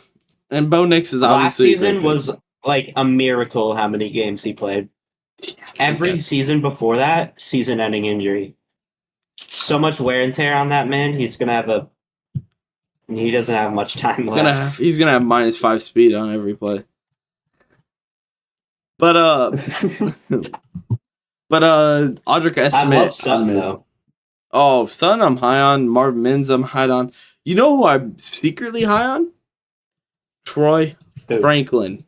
And Bo Nix is obviously... Last season was like a miracle how many games he played. Yeah, every season before that, season-ending injury. So much wear and tear on that man. He doesn't have much time left. He's gonna have -5 speed on every play. But Audric estimate. I love Sutton though. Oh, Sutton, I'm high on. Marvin Mims, I'm high on. You know who I'm secretly high on? Troy Franklin.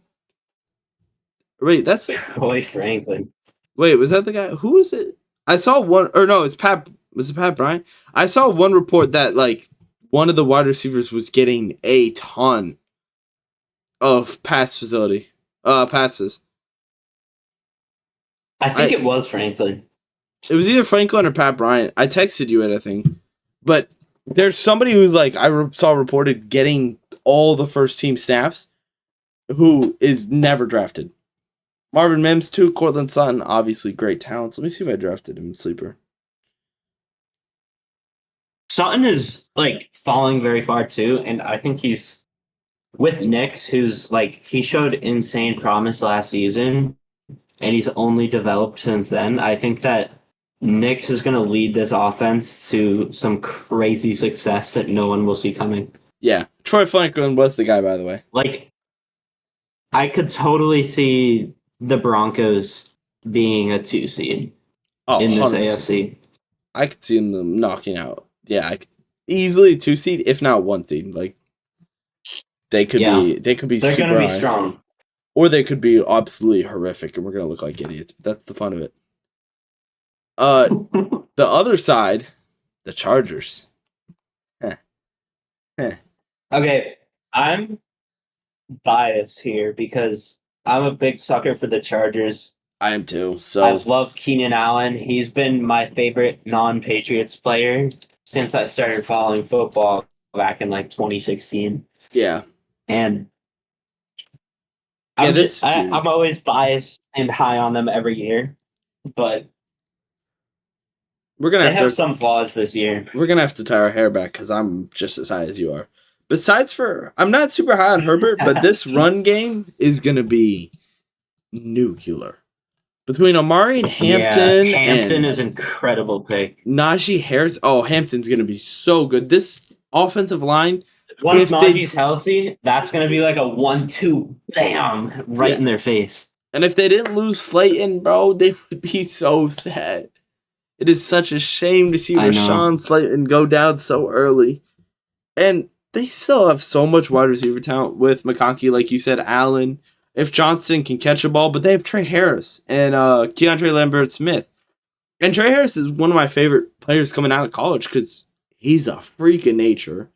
Wait, that's Troy Franklin. Wait, was that the guy? Who was it? I saw one, or no, it's Pat. Was it Pat Bryant? I saw one report that like one of the wide receivers was getting a ton of passes. I think it was Franklin. It was either Franklin or Pat Bryant. I texted you it, I think. But there's somebody who like I saw reported getting all the first team snaps who is never drafted. Marvin Mims too, Cortland Sutton, obviously great talents. Let me see if I drafted him in Sleeper. Sutton is like falling very far too, and I think he's with Nix, who's like he showed insane promise last season, and he's only developed since then. I think that Nix is going to lead this offense to some crazy success that no one will see coming. Yeah, Troy Franklin was the guy, by the way. Like, I could totally see the Broncos being a 2 seed in this 100%. AFC. I could see them knocking out. Yeah, I could easily 2 seed, if not 1 seed. Like they could be. They're going to be strong, or they could be absolutely horrific, and we're going to look like idiots. But that's the fun of it. The other side, the Chargers. Heh. Heh. Okay, I'm biased here because I'm a big sucker for the Chargers. I am too. So I've loved Keenan Allen. He's been my favorite non-Patriots player since I started following football back in like 2016. yeah, And yeah. This team, I'm always biased and high on them every year, but we're gonna they have have to some flaws this year. tie our hair back because I'm just as high as you are. I'm not super high on Herbert, but this run game is gonna be nuclear. Between Amari and Hampton Hampton and is an incredible pick. Najee Harris, oh, Hampton's gonna be so good. This offensive line, Once if they Najee's healthy, that's going to be like a 1-2, bam, right Yeah. in their face. and if they didn't lose Slayton, bro, they would be so sad. It is such a shame to see I know. Rashawn Slayton go down so early. And they still have so much wide receiver talent with McConkey, like you said, Allen. If Johnston can catch a ball, but they have Trey Harris and Keontae Lambert-Smith. And Trey Harris is one of my favorite players coming out of college because he's a freak of nature.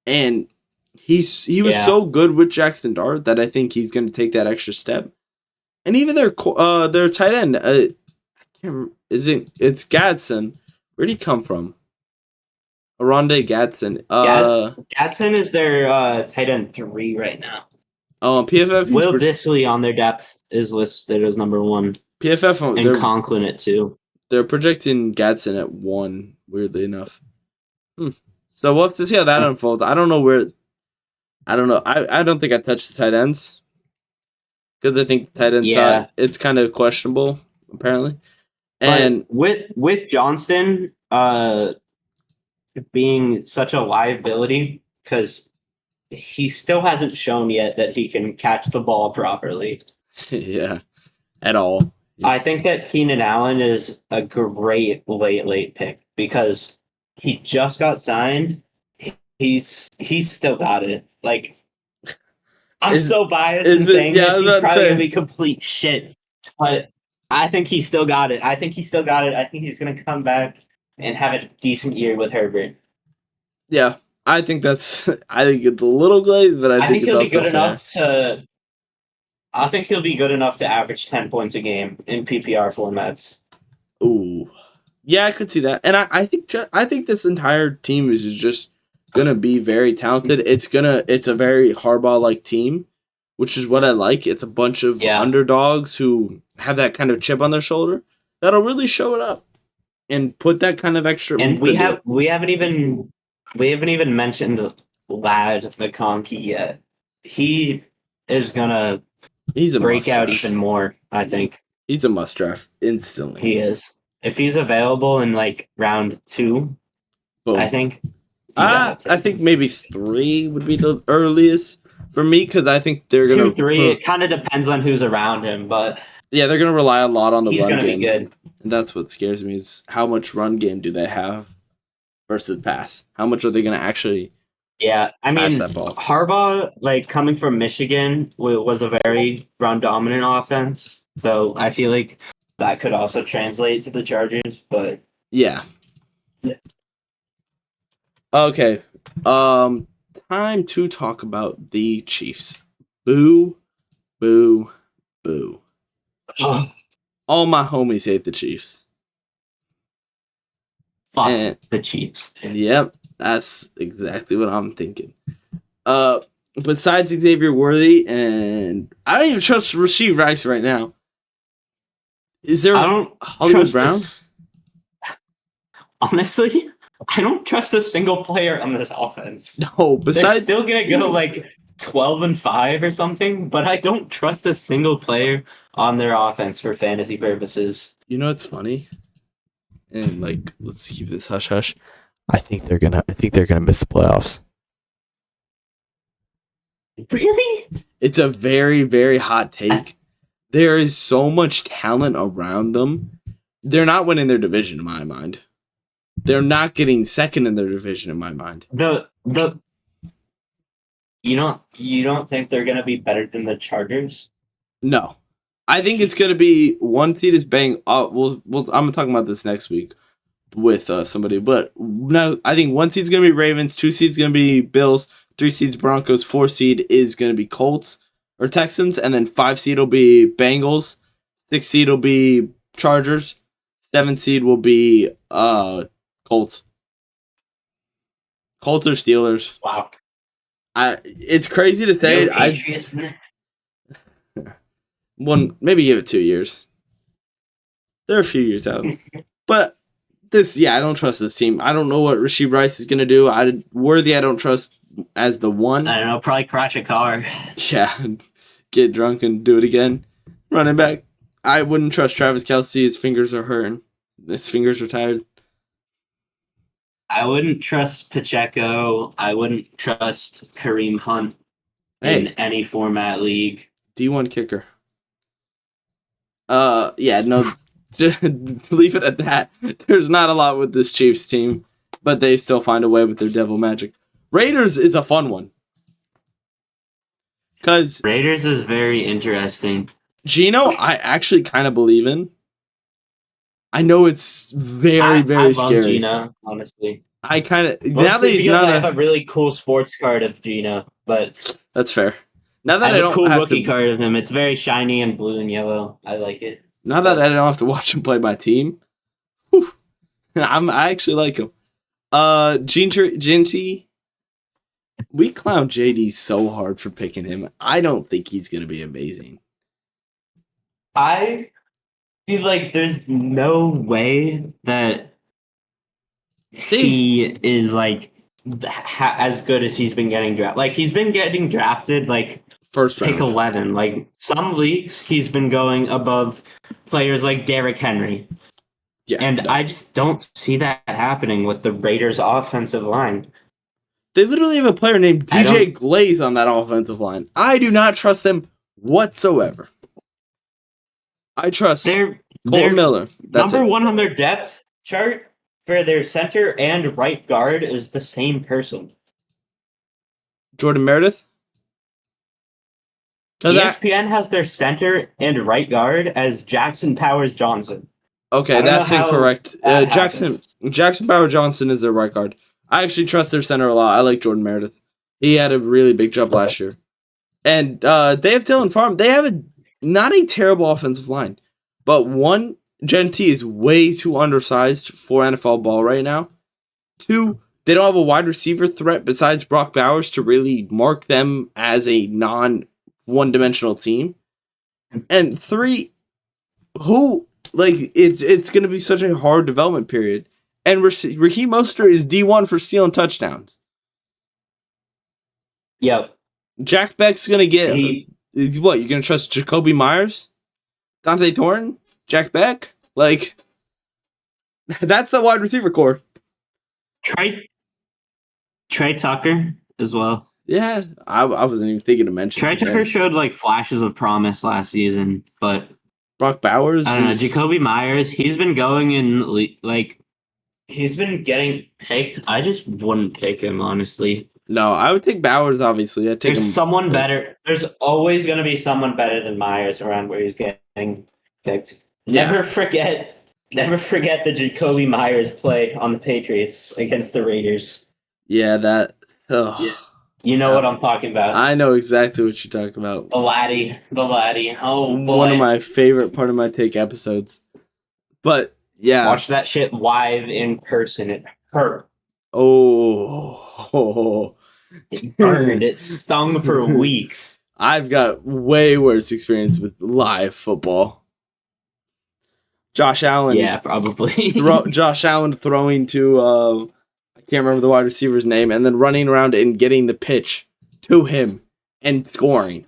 And he was so good with Jackson Dart that I think he's going to take that extra step. And even their tight end, I can't remember, it's Gadsden. Where'd he come from? Aronde Gadsden. Gadsden is their tight end 3 right now. PFF. Will Dissly on their depth is listed as number 1. PFF. And Conklin at 2. They're projecting Gadsden at 1. Weirdly enough. So we'll have to see how that unfolds. I don't know where. I don't know. I don't think I touched the tight ends because I think the tight end thought it's kind of questionable apparently. And but with Johnston being such a liability because he still hasn't shown yet that he can catch the ball properly. Yeah, at all. I think that Keenan Allen is a great late pick because he just got signed. He's still got it. Like, I'm so biased in saying this. He's probably gonna be complete shit, but I think he still got it. I think he's gonna come back and have a decent year with Herbert. Yeah, I think it's a little glazed, but I think he'll it's be good fair. enough to. I think he'll be good enough to average 10 points a game in PPR formats. Ooh, yeah, I could see that, and I think this entire team is just gonna be very talented. It's a very Harbaugh-like team, which is what I like. It's a bunch of underdogs who have that kind of chip on their shoulder that'll really show it up and put that kind of extra. And we haven't even mentioned Lad McConkey yet. He is gonna break out even more. I think he's a must draft instantly. He is. If he's available in like round 2, boom. I think. I think maybe 3 would be the earliest for me because I think they're gonna 2-3. It kind of depends on who's around him, but yeah, they're gonna rely a lot on the run game. He's gonna be good, and that's what scares me is how much run game do they have versus pass? How much are they gonna actually? Yeah, I mean, that ball? Harbaugh, like coming from Michigan, was a very run dominant offense, so I feel like that could also translate to the Chargers. But yeah. Okay. Time to talk about the Chiefs. Boo, boo, boo. All my homies hate the Chiefs. Fuck the Chiefs. Yep, that's exactly what I'm thinking. Besides Xavier Worthy, and I don't even trust Rashee Rice right now. Is there Hollywood Brown? Honestly, I don't trust a single player on this offense. No, they're still gonna go like 12-5 or something, but I don't trust a single player on their offense for fantasy purposes. You know what's funny? And like, let's keep this hush hush. I think they're gonna miss the playoffs. Really? It's a very, very hot take. There is so much talent around them. They're not winning their division in my mind. They're not getting second in their division in my mind. You don't think they're gonna be better than the Chargers? No. I think it's gonna be one seed is bang. I'm gonna talk about this next week. with somebody. But no, I think 1 seed's gonna be Ravens, 2 seed's gonna be Bills, 3 seed's Broncos, 4 seed is gonna be Colts or Texans, and then 5 seed will be Bengals, 6 seed will be Chargers, 7 seed will be Colts. Colts or Steelers. Wow. It's crazy to say. No Patriots in there? Maybe give it 2 years. They're a few years out. But I don't trust this team. I don't know what Rasheed Rice is going to do. Worthy, I don't trust as the one. I don't know, probably crash a car. Yeah, get drunk and do it again. Running back. I wouldn't trust Travis Kelce. His fingers are hurting. His fingers are tired. I wouldn't trust Pacheco. I wouldn't trust Kareem Hunt in any format league. D1 kicker. Yeah, no. Leave it at that. There's not a lot with this Chiefs team, but they still find a way with their devil magic. Raiders is a fun one. Because Raiders is very interesting. Gino, I actually kind of believe in. I know it's very, very scary. I love Gino, honestly. I kind of now that he's not. I have a really cool sports card of Gino, but that's fair. Now that I have a cool rookie card of him, it's very shiny and blue and yellow. I like it. Now that I don't have to watch him play my team, I actually like him. Ginty, we clown JD so hard for picking him. I don't think he's gonna be amazing. I feel like there's no way that he is like as good as he's been getting drafted. Like he's been getting drafted like first round. Pick 11. Like some leagues, he's been going above players like Derrick Henry. Yeah, and I just don't see that happening with the Raiders' offensive line. They literally have a player named DJ Glaze on that offensive line. I do not trust them whatsoever. I trust Cole Miller. That's number one on their depth chart for their center and right guard is the same person. Jordan Meredith? ESPN has their center and right guard as Jackson Powers Johnson. Okay, that's incorrect. Jackson Powers Johnson is their right guard. I actually trust their center a lot. I like Jordan Meredith. He had a really big jump last year. And they have Dylan Farm. They have not a terrible offensive line. But one, Genty is way too undersized for NFL ball right now. 2, they don't have a wide receiver threat besides Brock Bowers to really mark them as a non-one-dimensional team. And 3, it's going to be such a hard development period. And Raheem Mostert is D1 for stealing touchdowns. Yep. Jack Beck's going to get... What, you're going to trust Jacoby Myers? Dante Thornton? Jack Beck? That's the wide receiver core. Trey Tucker as well. Yeah, I wasn't even thinking to mention Trey Tucker showed flashes of promise last season, but Brock Bowers. I don't know. Jacoby Myers, he's been going in he's been getting picked. I just wouldn't pick him, honestly. No, I would take Bowers, obviously. I'd take him. Someone better. There's always going to be someone better than Myers around where he's getting picked. Never forget the Jacoby Myers play on the Patriots against the Raiders. Yeah, that. Oh. Yeah. You know what I'm talking about. I know exactly what you're talking about. The laddie. Oh, boy. One of my favorite part of my take episodes. But, yeah. Watch that shit live in person. It hurt. Oh. It burned. It stung for weeks. I've got way worse experience with live football. Josh Allen. Yeah, probably. Josh Allen throwing to, I can't remember the wide receiver's name, and then running around and getting the pitch to him and scoring.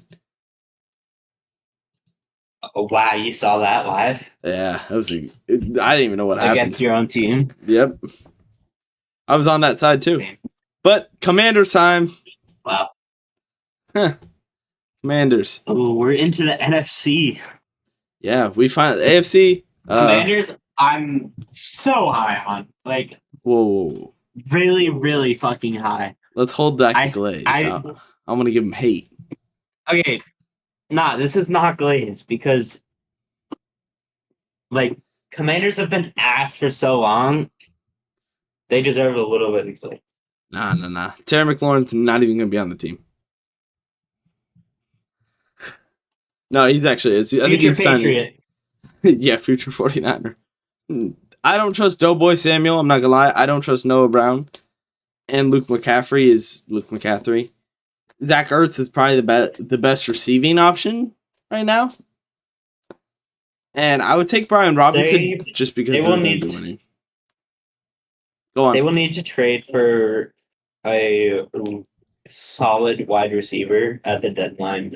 Oh, wow, you saw that live? Yeah, I didn't even know what happened. Against your own team? Yep. I was on that side too. But Commanders time. Wow. Commanders. Oh, we're into the NFC. Yeah, we find AFC. Commanders, I'm so high on. Whoa. Really, really fucking high. Let's hold that glaze. I'm going to give him hate. Okay. Nah, this is not glaze because Commanders have been ass for so long. They deserve a little bit of credit. Nah. Terry McLaurin's not even going to be on the team. No, he's actually. I think Future he's signing. Patriot. Yeah, future 49er. I don't trust Doughboy Samuel. I'm not going to lie. I don't trust Noah Brown. And Luke McCaffrey is Luke McCaffrey. Zach Ertz is probably the best receiving option right now. And I would take Brian Robinson just because they're going to be winning. Go on. They will need to trade for a solid wide receiver at the deadline.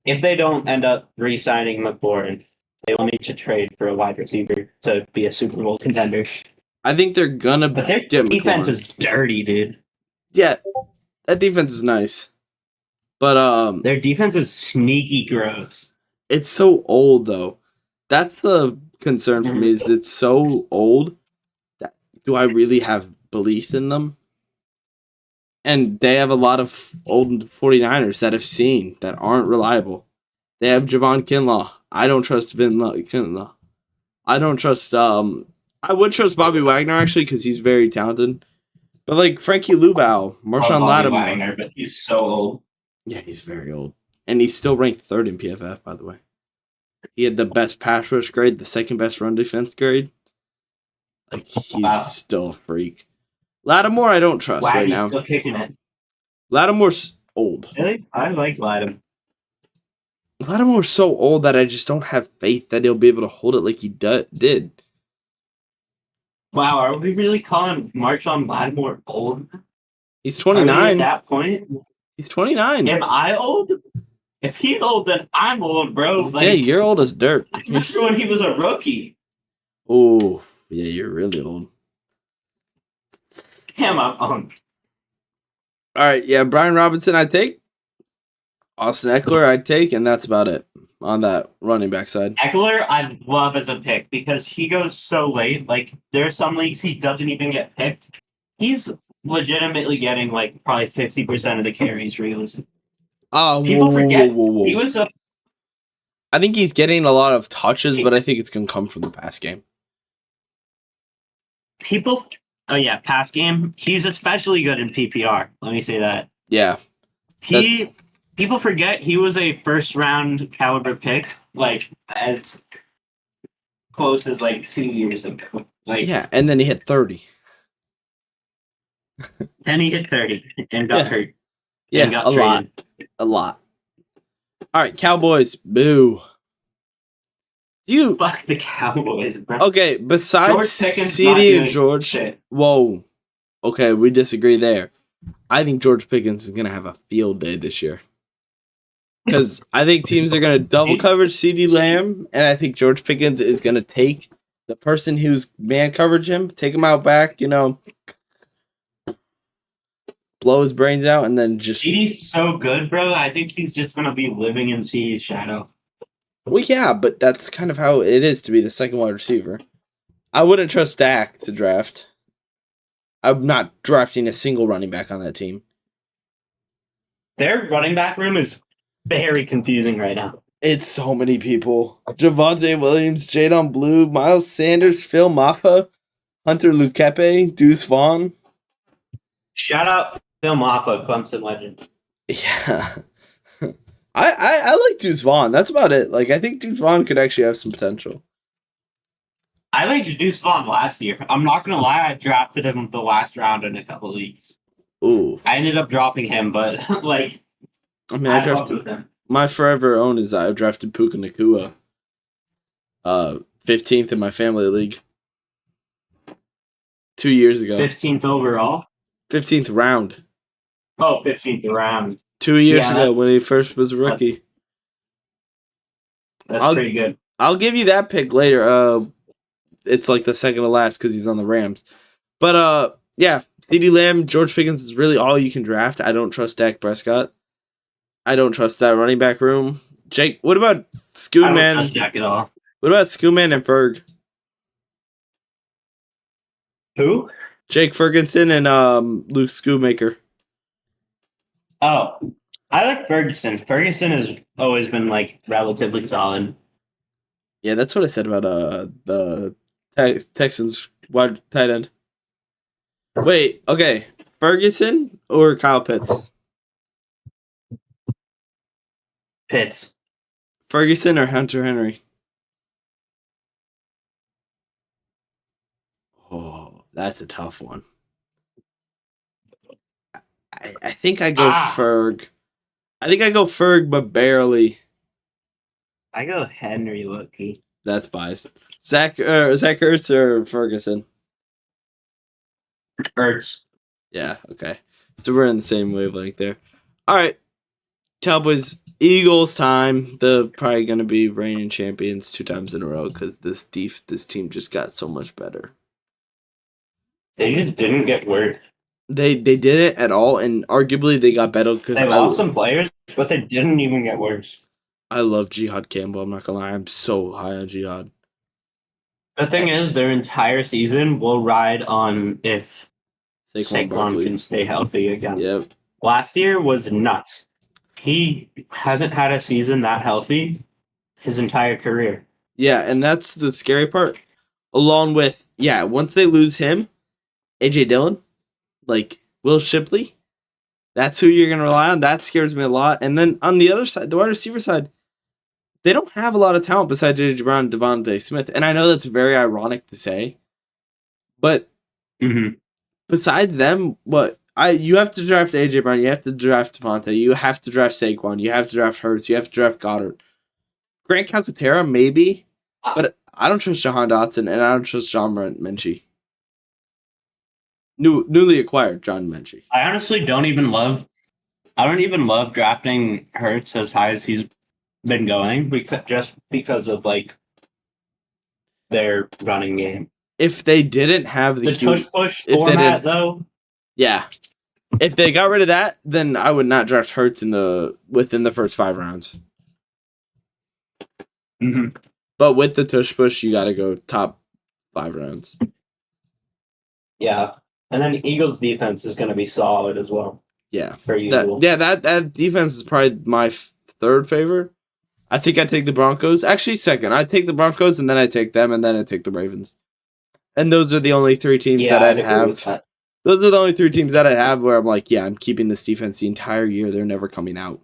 If they don't end up re-signing McLaurin, they will need to trade for a wide receiver to be a Super Bowl contender. I think they're going to But their defense is dirty, dude. Yeah, that defense is nice. But their defense is sneaky gross. It's so old, though. That's the concern for me, is it's so old. Do I really have belief in them? And they have a lot of old 49ers that I've seen that aren't reliable. They have Javon Kinlaw. I don't trust Kinlaw. I don't trust, I would trust Bobby Wagner, actually, because he's very talented. But, like, Frankie Luval, Marshawn Lattimore. Wagner, but he's so old. Yeah, he's very old. And he's still ranked 3rd in PFF, by the way. He had the best pass rush grade, the second best run defense grade. Like, he's still a freak. Lattimore, I don't trust right now. Still kicking it. Lattimore's old. Really? I like Lattimore. Lattimore's so old that I just don't have faith that he'll be able to hold it like he did. Wow, are we really calling Marshawn Lattimore old? He's 29. At that point? He's 29. Am I old? If he's old, then I'm old, bro. Like, yeah, you're old as dirt. I remember when he was a rookie. Oh, yeah, you're really old. Damn, I'm old. All right, yeah, Brian Robinson I'd take. Austin Eckler I'd take, and that's about it on that running back side. Eckler I'd love as a pick because he goes so late. Like, there are some leagues he doesn't even get picked. He's legitimately getting, like, probably 50% of the carries, realistically. Oh, People forget whoa. he was I think he's getting a lot of touches, but I think it's going to come from the pass game. Pass game. He's especially good in PPR. Let me say that. Yeah. People forget he was a first-round caliber pick, like, as close as, like, 2 years ago. Like, yeah, and then he hit 30. Then he hit 30 and got hurt. Yeah, got traded. A lot. All right, Cowboys, boo. Fuck the Cowboys, bro. Okay, besides CD and George, shit. Whoa. Okay, we disagree there. I think George Pickens is going to have a field day this year. Because I think teams are going to double coverage CD Lamb, and I think George Pickens is going to take the person who's man coverage him, take him out back, blow his brains out, and then just... CD's so good, bro. I think he's just going to be living in CD's shadow. Well, yeah, but that's kind of how it is to be the second wide receiver. I wouldn't trust Dak to draft. I'm not drafting a single running back on that team. Their running back room is very confusing right now. It's so many people. Javonte Williams, Jadon Blue, Miles Sanders, Phil Maffa, Hunter Lukepe, Deuce Vaughn. Shout out Phil Maffa, Clemson legend. Yeah. I like Deuce Vaughn. That's about it. Like, I think Deuce Vaughn could actually have some potential. I liked Deuce Vaughn last year. I'm not going to lie, I drafted him the last round in a couple leagues. Ooh. I ended up dropping him, but, like, I drafted him. My forever own is I've drafted Puka Nacua 15th in my family league 2 years ago. 15th overall? 15th round. Oh, 15th round. 2 years ago when he first was a rookie. That's pretty good. I'll give you that pick later. It's like the second to last because he's on the Rams. But, yeah, CeeDee Lamb, George Pickens is really all you can draft. I don't trust Dak Prescott. I don't trust that running back room. Jake, what about Scootman? I don't trust Dak at all. What about Scootman and Ferg? Who? Jake Ferguson and Luke Schoonmaker. Oh, I like Ferguson. Ferguson has always been, like, relatively solid. Yeah, that's what I said about the Texans wide tight end. Wait, okay. Ferguson or Kyle Pitts? Pitts. Ferguson or Hunter Henry? Oh, that's a tough one. I think I go Ferg. I think I go Ferg, but barely. I go Henry Loki. That's biased. Zach Ertz or Ferguson? Ertz. Yeah, okay. So we're in the same wavelength there. All right. Cowboys, Eagles time. They're probably going to be reigning champions 2 times in a row because this team just got so much better. They just didn't get worse. They didn't at all, and arguably they got better because they lost some players, but they didn't even get worse. I love Jihad Campbell. I'm not gonna lie, I'm so high on Jihad. The thing is, their entire season will ride on if Saquon can stay healthy again. Yep. Last year was nuts. He hasn't had a season that healthy his entire career. Yeah, and that's the scary part. Along with, once they lose him, AJ Dillon, like Will Shipley, that's who you're going to rely on. That scares me a lot. And then on the other side, the wide receiver side, they don't have a lot of talent besides AJ Brown and Devontae Smith. And I know that's very ironic to say, but besides them, you have to draft AJ Brown, you have to draft Devontae, you have to draft Saquon, you have to draft Hurts, you have to draft Goddard. Grant Calcaterra, maybe, but I don't trust Jahan Dotson, and I don't trust John Menchie. Newly acquired John Menchie. I honestly don't even love drafting Hurts as high as he's been going because of like their running game. If they didn't have the push format, though, yeah. If they got rid of that, then I would not draft Hurts within the first 5 rounds. Mm-hmm. But with the tush push, you got to go top 5 rounds. Yeah, and then Eagles defense is going to be solid as well. Yeah, per usual. That defense is probably my 3rd favorite. I think I take the Broncos. Actually, 2nd. I take the Broncos, and then I take them, and then I take the Ravens. And those are the only 3 teams that I'd have. Those are the only 3 teams that I have where I'm like, I'm keeping this defense the entire year. They're never coming out.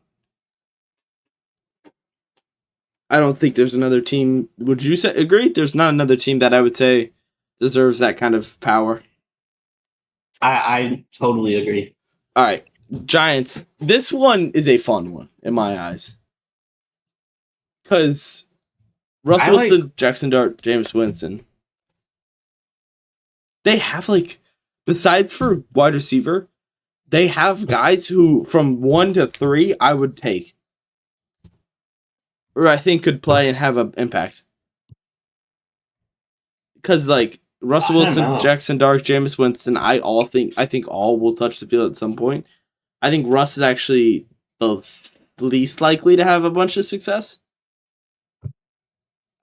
I don't think there's another team. Would you agree? There's not another team that I would say deserves that kind of power. I totally agree. All right, Giants. This one is a fun one in my eyes. Because Russell Wilson, Jackson Dart, Jameis Winston, they have besides for wide receiver, they have guys who from 1 to 3 I would take. Or I think could play and have an impact. Because Russell Wilson, Jackson Dart, Jameis Winston, I think all will touch the field at some point. I think Russ is actually the least likely to have a bunch of success.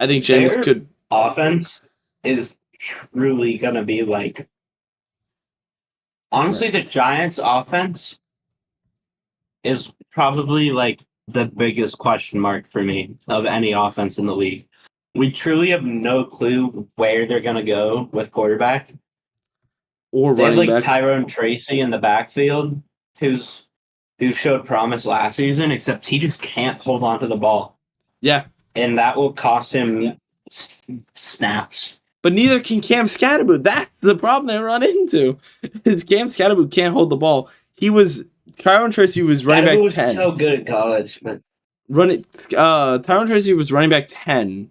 I think Jameis offense is truly gonna be honestly, the Giants' offense is probably the biggest question mark for me of any offense in the league. We truly have no clue where they're gonna go with quarterback or running back. Tyrone Tracy in the backfield, who showed promise last season, except he just can't hold on to the ball. Yeah, and that will cost him snaps. But neither can Cam Scatterboot. That's the problem they run into. Is Cam Scatterboot can't hold the ball. Tyrone Tracy was running back 10. Scatterboot was so good at college, but Tyrone Tracy was running back 10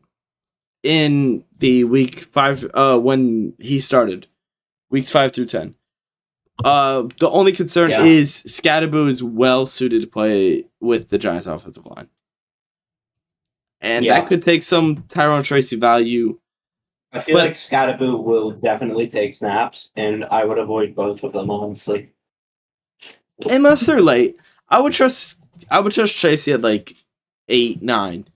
in the week 5 when he started. Weeks 5 through 10. The only concern is Scatterboot is well suited to play with the Giants offensive line. And that could take some Tyrone Tracy value. I feel like Scatterboot will definitely take snaps, and I would avoid both of them, honestly. Unless they're late. I would trust Tracy at 8, 9.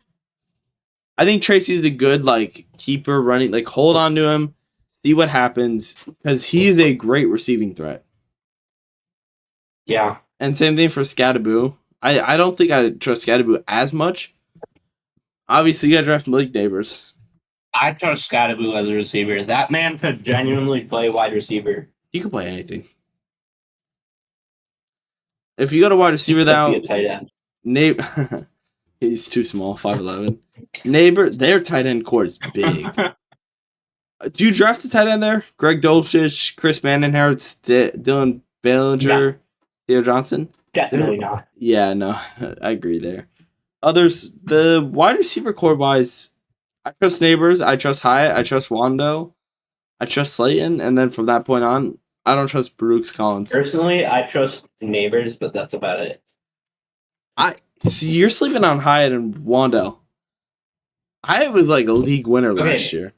I think Tracy's a good keeper running, hold on to him, see what happens, because he's a great receiving threat. Yeah. And same thing for Scatterboot. I don't think I trust Scatterboot as much. Obviously, you got to draft Malik Neighbors. I trust Scatterboot as a receiver. That man could genuinely play wide receiver. He could play anything. If you go to wide receiver now, Be a tight end. neighbor, he's too small, 5'11". Neighbor, their tight end core is big. Do you draft a tight end there? Greg Dulcich, Chris Manninghurst, Dylan Bellinger, Theo Johnson? Definitely not. Yeah, no, I agree there. Others, the wide receiver core wise, I trust Neighbors, I trust Hyatt, I trust Wando, I trust Slayton, and then from that point on, I don't trust Brooks Collins. Personally, I trust Neighbors, but that's about it. I see you're sleeping on Hyatt and Wando. Hyatt was like a league winner last year.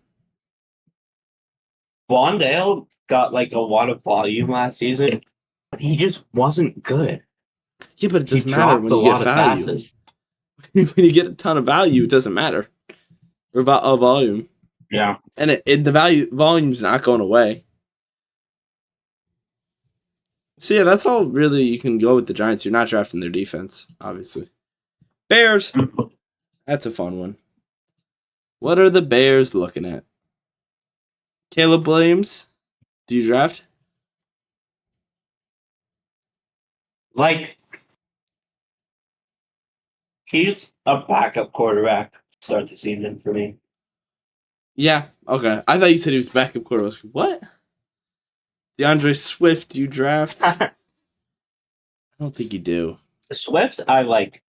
Wandale got like a lot of volume last season, but he just wasn't good. Yeah, but it doesn't matter when you get value. When you get a ton of value, it doesn't matter. Or about volume. Yeah. And the volume's not going away. So yeah, that's all really you can go with the Giants. You're not drafting their defense, obviously. Bears. That's a fun one. What are the Bears looking at? Caleb Williams. Do you draft? Like, he's a backup quarterback to start the season for me. Yeah, okay. I thought you said he was backup quarterback. What? DeAndre Swift, do you draft? I don't think you do. Swift, I like.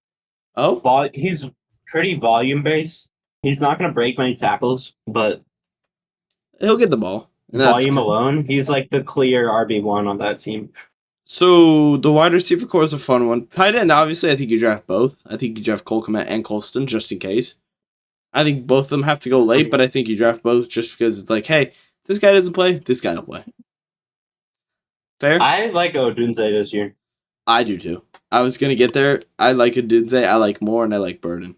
Oh? He's pretty volume based. He's not going to break many tackles, but he'll get the ball. Volume alone, he's like the clear RB1 on that team. So the wide receiver core is a fun one. Tight end, obviously, I think you draft both. I think you draft Cole Kmet and Colston just in case. I think both of them have to go late, but I think you draft both just because it's like, hey, this guy doesn't play, this guy will play. Fair? I like Odunze this year. I do too. I was going to get there. I like Odunze, I like Moore, and I like Burden.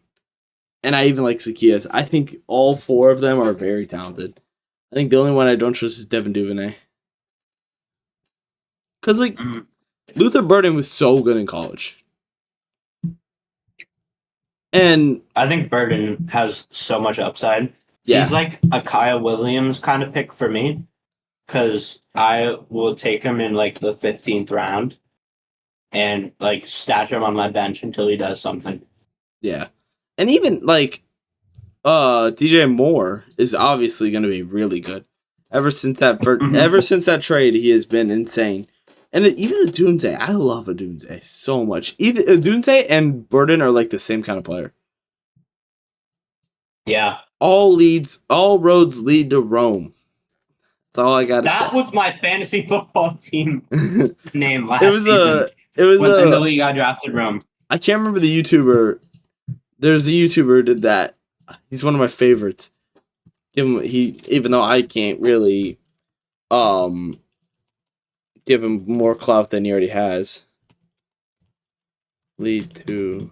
And I even like Zacchaeus. I think all four of them are very talented. I think the only one I don't trust is Devin Duvernay. Because, like, Luther Burden was so good in college. And I think Burden has so much upside. Yeah. He's like a Kyle Williams kind of pick for me. Because I will take him in, like, the 15th round. And, like, stash him on my bench until he does something. Yeah. And even, like, DJ Moore is obviously going to be really good. Ever since that trade, he has been insane. And even Odunze, I love Odunze so much. Either Odunze and Burden are like the same kind of player. Yeah. All roads lead to Rome. That's all I got to say. That was my fantasy football team name last season. In the league I drafted Rome. I can't remember the YouTuber. There's a YouTuber who did that. He's one of my favorites. Even though I can't really give him more clout than he already has. Lead to.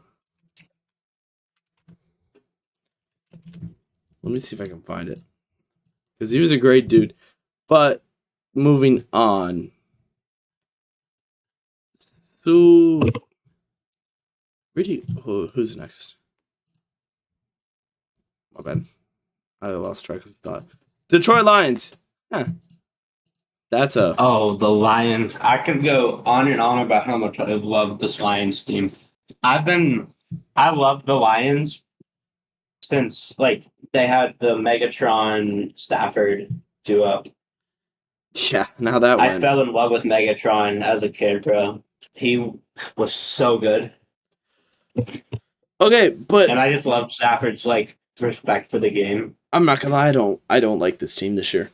Let me see if I can find it. Because he was a great dude. But moving on. Who's next? My bad. I lost track of thought. Detroit Lions. Huh. That's the Lions. I could go on and on about how much I love this Lions team. I love the Lions since like they had the Megatron Stafford duo. Yeah, now that one. I fell in love with Megatron as a kid, bro. He was so good. Okay, but and I just love Stafford's like respect for the game. I'm not gonna lie, I don't like this team this year.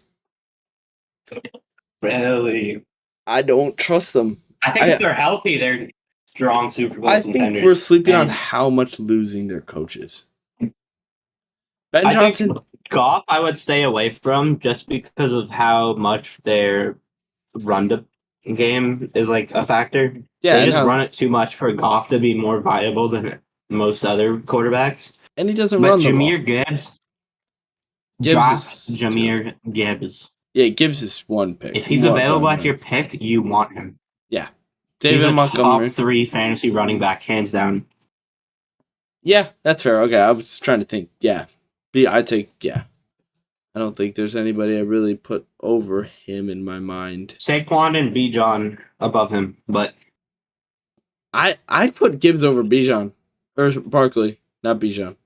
Really? I don't trust them. I think if they're healthy, they're strong Super Bowl contenders. I think we're sleeping on how much losing their coaches. Ben Johnson. Goff, I would stay away from just because of how much their run game is like a factor. Yeah, they just run it too much for Goff to be more viable than most other quarterbacks. And he doesn't run the ball. Jahmyr Gibbs. Jahmyr Gibbs. Yeah, Gibbs is one pick. If he's available at your pick, you want him. Yeah. David Montgomery. Top 3 fantasy running back, hands down. Yeah, that's fair. Okay, I was trying to think. Yeah. I'd take, yeah. I don't think there's anybody I really put over him in my mind. Saquon and Bijan above him, but I'd put Gibbs over Bijan. Or Barkley, not Bijan.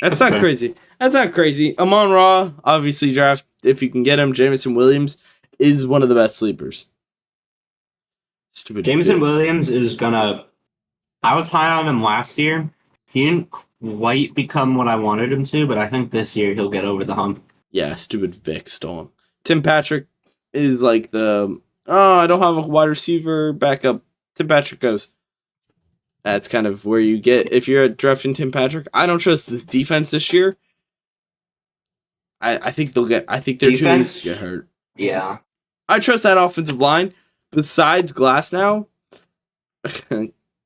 That's not crazy. That's not crazy. Amon Ra, obviously draft if you can get him. Jameson Williams is one of the best sleepers. Stupid. Jameson Williams is gonna. I was high on him last year. He didn't quite become what I wanted him to, but I think this year he'll get over the hump. Yeah, stupid Vic stole him. Tim Patrick is like the I don't have a wide receiver backup. Tim Patrick goes. That's kind of where you get if you're drafting Tim Patrick. I don't trust this defense this year. I think they'll get. I think they're too easy to get hurt. Yeah, I trust that offensive line. Besides Glasnow,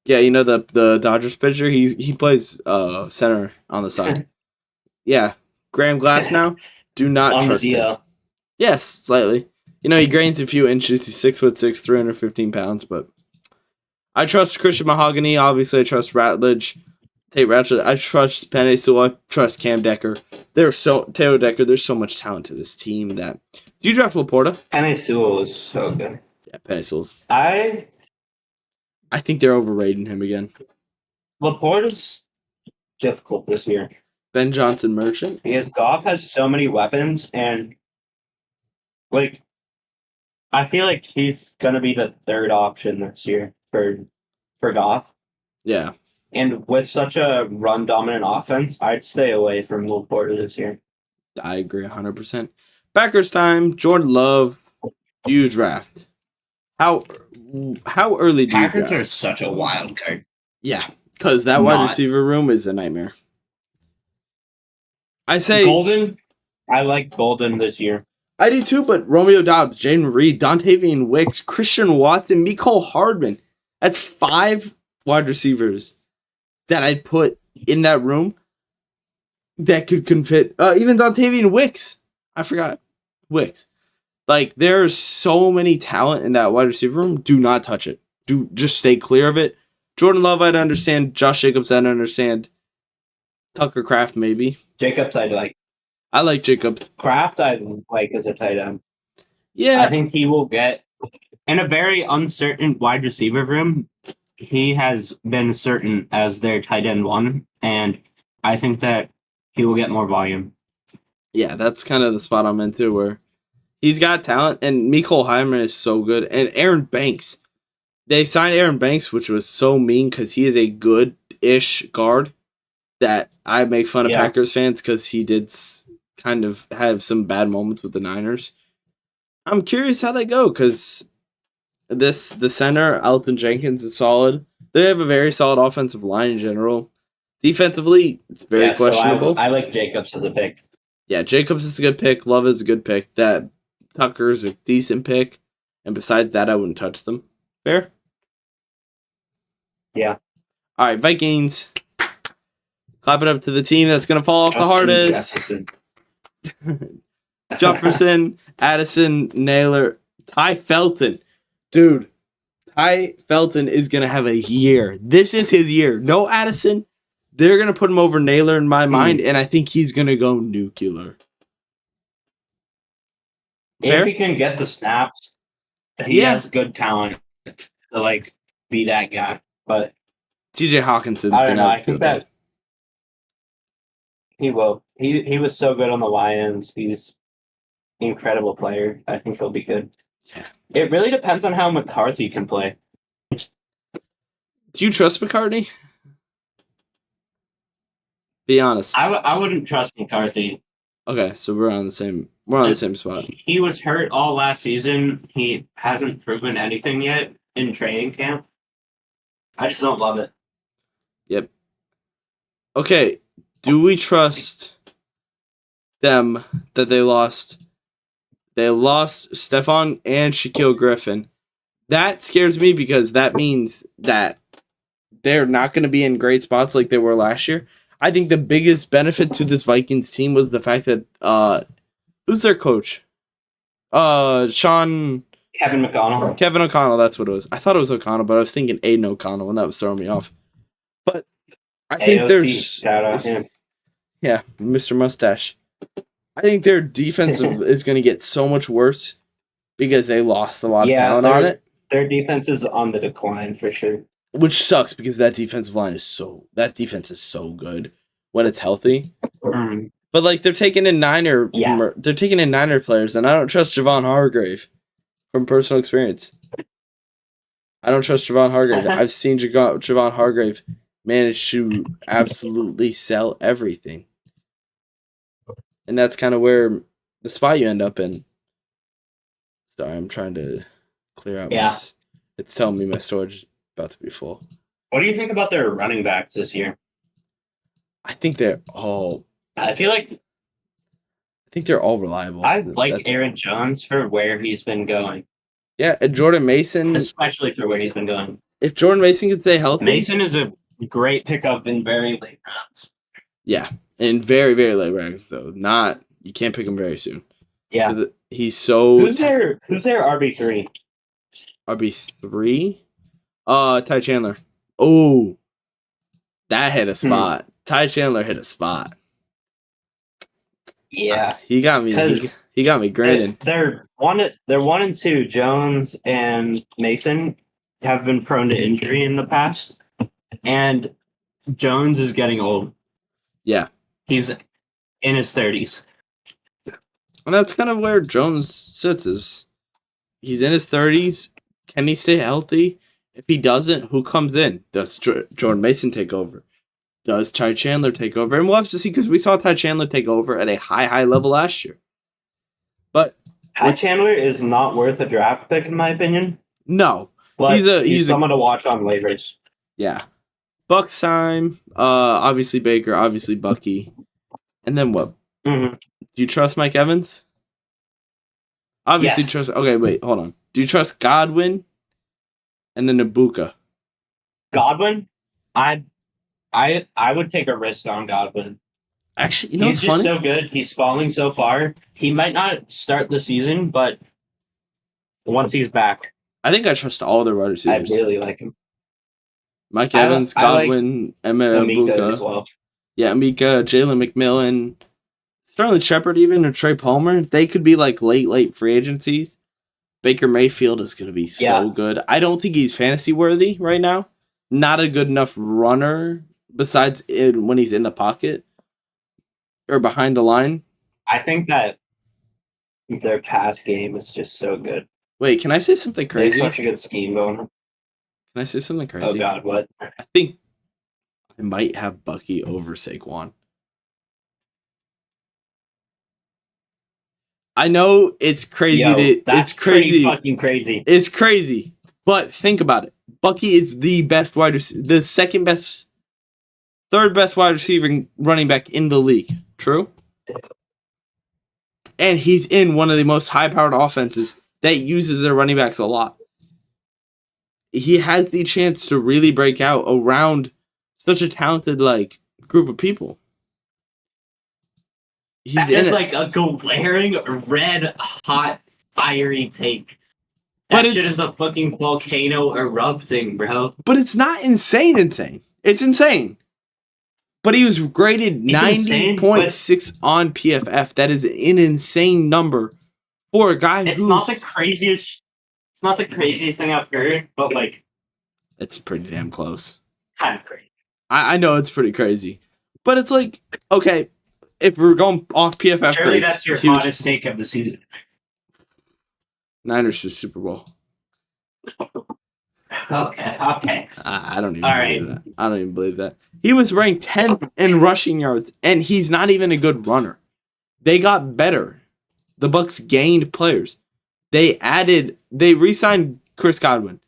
yeah, you know the Dodgers pitcher. He plays center on the side. Yeah, Graham Glasnow. Do not trust him. Yes, slightly. You know he gains a few inches. He's 6'6", 315 pounds, but I trust Christian Mahogany. Obviously, I trust Tate Ratchet. I trust Penny Sewell. I trust Cam Decker. Taylor Decker. There's so much talent to this team that. Do you draft Laporta? Penny Sewell is so good. Yeah, Penny Sewell's. I think they're overrating him again. Laporta's difficult this year. Ben Johnson Merchant. Because Goff has so many weapons, and like I feel like he's gonna be the third option this year for Goff. Yeah. And with such a run dominant offense, I'd stay away from Laporta this year. I agree 100%. Packers time. Jordan Love. Do you draft? How early do you draft? Packers are such a wild card. Yeah, because that wide receiver room is a nightmare. I say Golden. I like Golden this year. I do too, but Romeo Doubs, Jaden Reed, Dontavian Wicks, Christian Watson, Mecole Hardman. That's 5 wide receivers that I'd put in that room that could fit. Even Dontavian Wicks. I forgot. Wicks. Like, there's so many talent in that wide receiver room. Do not touch it. Just stay clear of it. Jordan Love, I'd understand. Josh Jacobs, I'd understand. Tucker Kraft, maybe. Jacobs, I'd like. I like Jacobs. Kraft, I like as a tight end. Yeah. I think he will get, in a very uncertain wide receiver room, he has been certain as their tight end 1, and I think that he will get more volume. Yeah, that's kind of the spot I'm into where he's got talent, and Mecole Hardman is so good. And Aaron Banks. They signed Aaron Banks, which was so mean because he is a good-ish guard that I make fun of Packers fans because he did kind of have some bad moments with the Niners. I'm curious how they go because the center, Elton Jenkins, is solid. They have a very solid offensive line in general. Defensively, it's very questionable. So I like Jacobs as a pick. Yeah, Jacobs is a good pick. Love is a good pick. That Tucker is a decent pick. And besides that, I wouldn't touch them. Fair? Yeah. All right, Vikings. Clap it up to the team that's going to fall off the hardest. Jefferson, Addison, Naylor, Ty Felton. Dude, Ty Felton is going to have a year. This is his year. No Addison. They're going to put him over Naylor in my mind, and I think he's going to go nuclear. If he can get the snaps, he has good talent to, be that guy. But TJ Hawkinson's going to feel that. He will. He was so good on the Lions. He's an incredible player. I think he'll be good. Yeah. It really depends on how McCarthy can play. Do you trust McCartney? Be honest. I wouldn't trust McCarthy. Okay, so we're on the same spot. He was hurt all last season. He hasn't proven anything yet in training camp. I just don't love it. Yep. Okay, do we trust them that they lost? They lost Stephon and Shaquille Griffin. That scares me because that means that they're not going to be in great spots like they were last year. I think the biggest benefit to this Vikings team was the fact that who's their coach? Kevin McConnell. Kevin O'Connell, that's what it was. I thought it was O'Connell, but I was thinking Aiden O'Connell, and that was throwing me off. But I think AOC, shout out him. Yeah, Mr. Mustache. I think their defensive is going to get so much worse because they lost a lot of Yeah, talent on it, their defense is on the decline for sure. which sucks because that defensive line is defense is so good when it's healthy. Mm. But like they're taking in Yeah. they're taking in Niner players, and I don't trust Javon Hargrave from personal experience. I don't trust Javon Hargrave. I've seen Javon Hargrave manage to absolutely sell everything, and that's kind of where the spot you end up in. Sorry, I'm trying to clear out Yeah. It's telling me my storage is about to be full. What do you think about their running backs this year? I think they're all I feel like reliable. I like Aaron Jones for where he's been going. Yeah, and Jordan Mason, Especially for where he's been going. If Jordan Mason can stay healthy, Mason is a great pickup in very late rounds. Yeah, in very very late rounds though. You can't pick him very soon. Yeah, he's so. Who's their RB3? RB3? Ty Chandler. Oh, that hit a spot. Ty Chandler hit a spot. Yeah, he got me. He got me grinning. They're 1-2. Jones and Mason have been prone to injury in the past, and Jones is getting old. Yeah, he's in his 30s, and that's kind of where Jones sits. Is he's in his 30s? Can he stay healthy? If he doesn't, who comes in? Does Jordan Mason take over? Does Ty Chandler take over? And we'll have to see because we saw Ty Chandler take over at a high level last year. But Ty Chandler is not worth a draft pick, in my opinion. No, but he's someone to watch on waivers. Yeah, Bucks time. Obviously Baker, obviously Bucky, and then what? Mm-hmm. Do you trust Mike Evans? Obviously trust. Okay, wait, hold on. Do you trust Godwin? And then Ibuka. Godwin, I would take a risk on Godwin. Actually, he's just so good. He's falling so far. He might not start the season, but once he's back, I think I trust all the wide receivers. I really like him. Mike Evans, Godwin, Emeka as well. Yeah, Emeka, Jalen McMillan, Sterling Shepard, even or Trey Palmer. They could be like late free agencies. Baker Mayfield is going to be so good. I don't think he's fantasy worthy right now. Not a good enough runner besides when he's in the pocket or behind the line. I think that their pass game is just so good. Wait, can I say something crazy? They have such a good scheme going. Can I say something crazy? Oh God, what? I think I might have Bucky over Saquon. I know it's crazy. It's crazy. Fucking crazy. It's crazy. But think about it. Bucky is the best wide receiver, the third best wide receiver running back in the league. True? And he's in one of the most high-powered offenses that uses their running backs a lot. He has the chance to really break out around such a talented group of people. He's like a glaring red hot fiery take. That shit is a fucking volcano erupting, bro. But it's not insane. It's insane. But he was graded 90.6 on PFF. That is an insane number for a guy It's not the craziest thing I've heard, but it's pretty damn close. Kind of crazy. I know it's pretty crazy. But it's like, okay, if we're going off PFF surely grades, that's your hottest take of the season. Niners to Super Bowl. Okay. I don't even believe that. I don't even believe that. He was ranked 10th in rushing yards, and he's not even a good runner. They got better. The Bucks gained players. They re-signed Chris Godwin.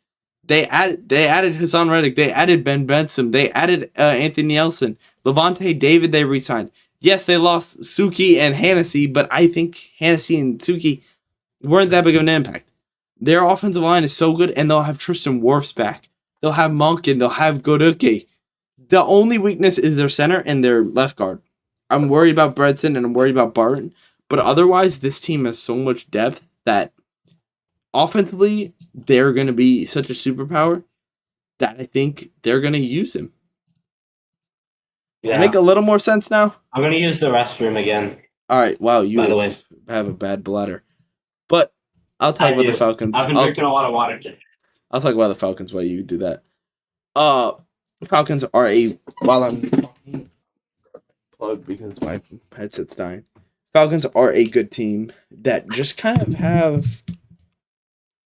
They added Hassan Reddick. They added Ben Benson. They added Anthony Nelson. Levante David they re-signed. Yes, they lost Suki and Hennessy, but I think Hennessy and Suki weren't that big of an impact. Their offensive line is so good, and they'll have Tristan Wirfs back. They'll have Monken. They'll have Goduke. The only weakness is their center and their left guard. I'm worried about Bredson and I'm worried about Barton. But otherwise, this team has so much depth that offensively, they're going to be such a superpower that I think they're going to use him. Yeah. Make a little more sense now? I'm going to use the restroom again. All right. Wow, you By the way. have a bad bladder. But I'll talk I about do. the Falcons. I've been drinking a lot of water today. I'll talk about the Falcons while you do that. Falcons are while I'm plugged because my headset's dying. Falcons are a good team that just kind of have.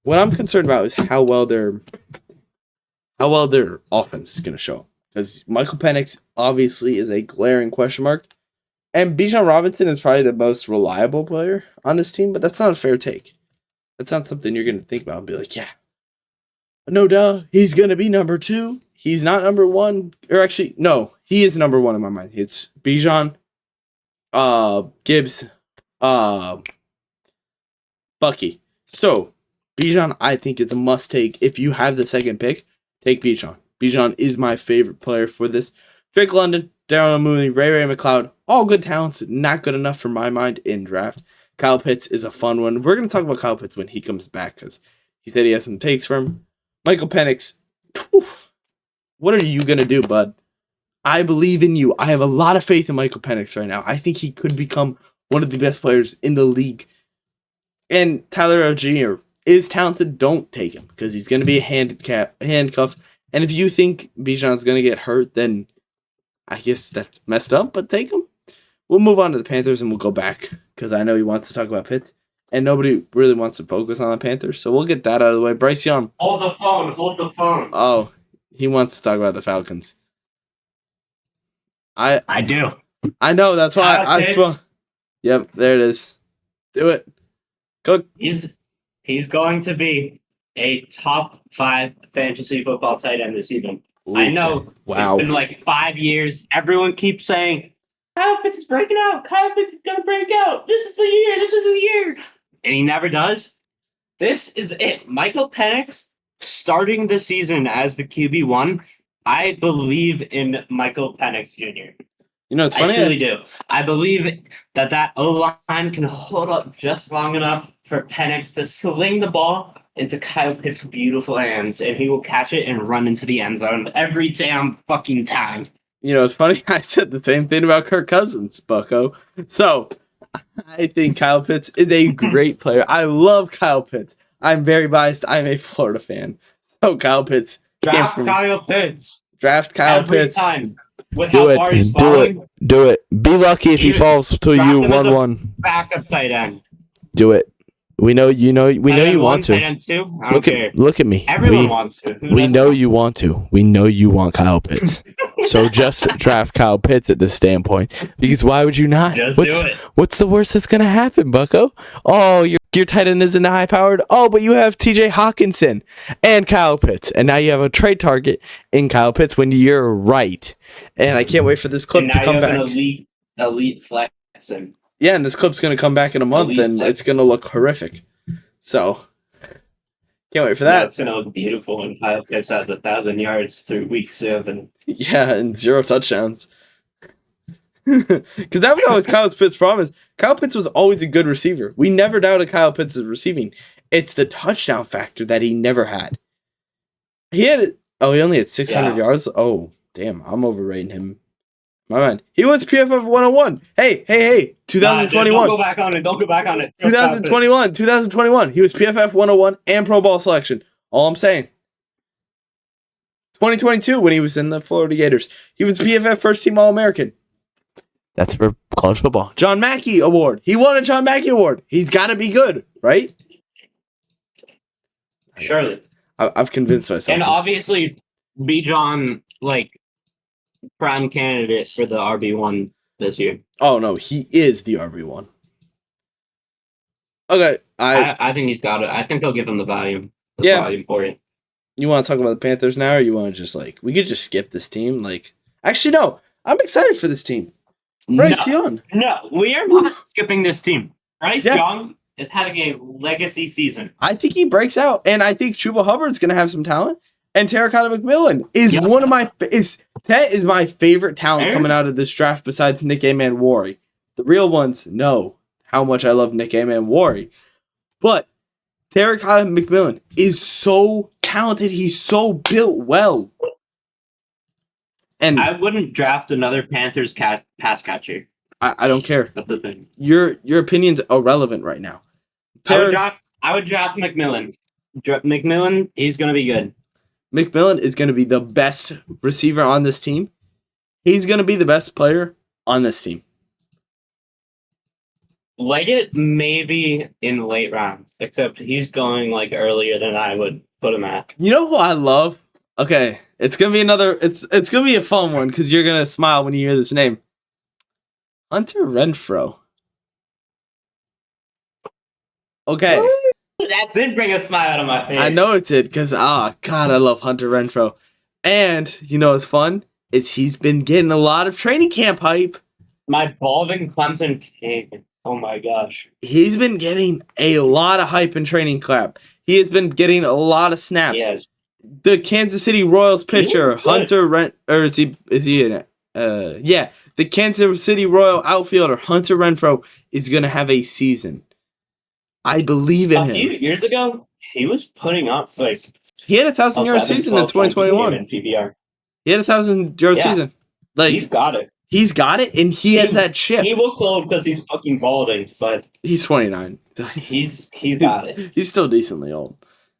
What I'm concerned about is how well their offense is going to show. Because Michael Penix obviously is a glaring question mark, and Bijan Robinson is probably the most reliable player on this team. But that's not a fair take. That's not something you're going to think about and be like, yeah, no duh, he's going to be number 2. He's not number 1. Or actually, no, he is number 1 in my mind. It's Bijan, Gibbs, Bucky. So, Bijan, I think it's a must take. If you have the second pick, take Bijan. Bijan is my favorite player for this. Drake London, Darren Mooney, Ray McLeod, all good talents, not good enough for my mind in draft. Kyle Pitts is a fun one. We're going to talk about Kyle Pitts when he comes back because he said he has some takes for him. Michael Penix, what are you going to do, bud? I believe in you. I have a lot of faith in Michael Penix right now. I think he could become one of the best players in the league. And Tyler Algier is talented. Don't take him because he's going to be handcuffed. And if you think Bijan's going to get hurt, then I guess that's messed up, but take him. We'll move on to the Panthers and we'll go back because I know he wants to talk about Pitt. And nobody really wants to focus on the Panthers, so we'll get that out of the way. Bryce Young. Hold the phone. Oh, he wants to talk about the Falcons. I do. I know, that's why. Yep, there it is. Do it. Cook. He's going to be a top 5 fantasy football tight end this season. Ooh, I know. Wow. It's been like 5 years. Everyone keeps saying, Kyle Pitts is breaking out. Kyle Pitts is going to break out. This is the year. This is his year. And he never does. This is it. Michael Penix starting the season as the QB1. I believe in Michael Penix Jr. You know, it's funny. I truly do. I believe that O-line can hold up just long enough for Penix to sling the ball into Kyle Pitts' beautiful hands, and he will catch it and run into the end zone every damn fucking time. You know, it's funny. I said the same thing about Kirk Cousins, bucko. So, I think Kyle Pitts is a great player. I love Kyle Pitts. I'm very biased. I'm a Florida fan. So, Kyle Pitts. Draft Kyle Pitts. Draft Kyle every Pitts. Time. With how far he's falling. Do it. Be lucky if he falls to you 1-1. Backup tight end. Do it. We know you want to. Tight end 2? I don't care. Look at me. Everyone wants to. We know you want to. We know you want Kyle Pitts. So just draft Kyle Pitts at this standpoint. Because why would you not? Just do it. What's the worst that's gonna happen, bucko? Oh, your tight end isn't high powered. Oh, but you have TJ Hawkinson and Kyle Pitts. And now you have a trade target in Kyle Pitts when you're right. And I can't wait for this clip to come back. An elite flexing. Yeah, and this clip's going to come back in a month, and it's going to look horrific. So, can't wait for that. Yeah, it's going to look beautiful when Kyle Pitts has 1,000 yards through week 7. Yeah, and 0 touchdowns. Because that was always Kyle Pitts' problem. Kyle Pitts was always a good receiver. We never doubted Kyle Pitts' receiving. It's the touchdown factor that he never had. He only had 600 yards? Oh, damn, I'm overrating him. My mind. He was PFF 101. Hey, 2021. Don't go back on it. 2021. He was PFF 101 and Pro Bowl selection. All I'm saying. 2022 when he was in the Florida Gators. He was PFF first team All-American. That's for college football. John Mackey Award. He won a John Mackey Award. He's got to be good, right? Surely. I've convinced myself. And obviously, Bijan, prime candidate for the RB1 this year. Oh, no, he is the RB1. Okay. I think he's got it. I think they'll give him the volume. Volume for it. You want to talk about the Panthers now, or you want to just, we could just skip this team? Actually, no. I'm excited for this team. Bryce Young. No, we are not skipping this team. Bryce Young is having a legacy season. I think he breaks out, and I think Chuba Hubbard's going to have some talent. And Terracotta McMillan is one of my Tet is my favorite talent coming out of this draft besides Nick Aman-Warry. The real ones know how much I love Nick Aman-Warry. But Terracotta McMillan is so talented. He's so built well. And I wouldn't draft another Panthers pass catcher. I don't care. That's the thing. Your opinion's irrelevant right now. I would draft McMillan. McMillan, he's gonna be good. McMillan is going to be the best receiver on this team. He's going to be the best player on this team. Leggett maybe in late rounds, except he's going like earlier than I would put him at. You know who I love? Okay, it's gonna be another. It's gonna be a fun one because you're gonna smile when you hear this name. Hunter Renfrow. Okay, That did bring a smile out of my face. I know it did because God, I love Hunter Renfrow. And you know what's fun is he's been getting a lot of training camp hype. My balding Clemson king. Oh my gosh. He's been getting a lot of hype in training camp. He has been getting a lot of snaps. Yes. The Kansas City Royals pitcher, Hunter is he in it? Yeah. The Kansas City Royal outfielder, Hunter Renfrow, is gonna have a season. I believe in him. A few years ago, he was putting up like he had a 1,000-yard season in 2021. In PBR. He had a 1,000-yard season. Like he's got it. He's got it, and he has that chip. He looks old because he's fucking balding, but he's 29. He's got it. He's still decently old.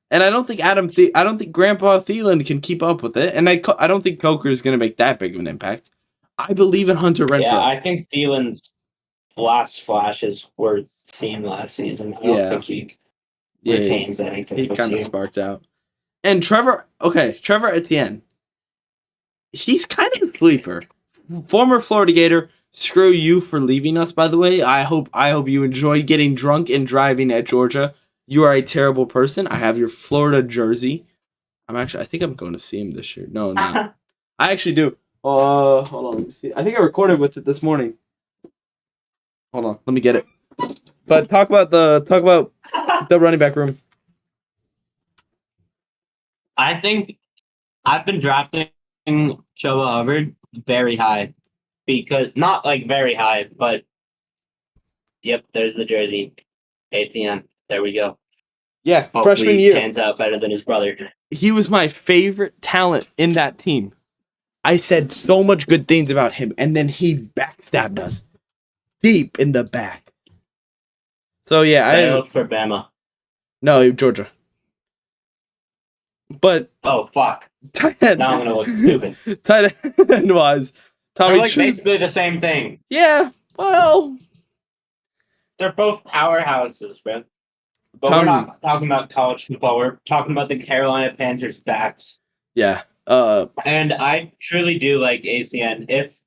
And I don't think I don't think Grandpa Thielen can keep up with it. And I don't think Coker is going to make that big of an impact. I believe in Hunter Renfrow. Yeah, I think Thielen's last flashes were seen last season. I don't think he retains anything. He kind of sparked out. And Trevor Etienne. He's kind of a sleeper. Former Florida Gator. Screw you for leaving us, by the way. I hope you enjoyed getting drunk and driving at Georgia. You are a terrible person. I have your Florida jersey. I think I'm going to see him this year. No, I'm not. I actually do. Hold on, let me see. I think I recorded with it this morning. Hold on, let me get it. But talk about the running back room. I think I've been drafting Chuba Hubbard very high. Because not like very high, but yep, there's the jersey. ATM. There we go. Yeah, hopefully freshman year. He pans out better than his brother. He was my favorite talent in that team. I said so much good things about him, and then he backstabbed us deep in the back. So yeah, I look for Bama. No, Georgia. But fuck. Tight end. Now I'm gonna look stupid. Tight end wise, Tommy. They're like basically the same thing. Yeah, well, they're both powerhouses, man. But we're not talking about college football. We're talking about the Carolina Panthers backs. Yeah. And I truly do like ACN. If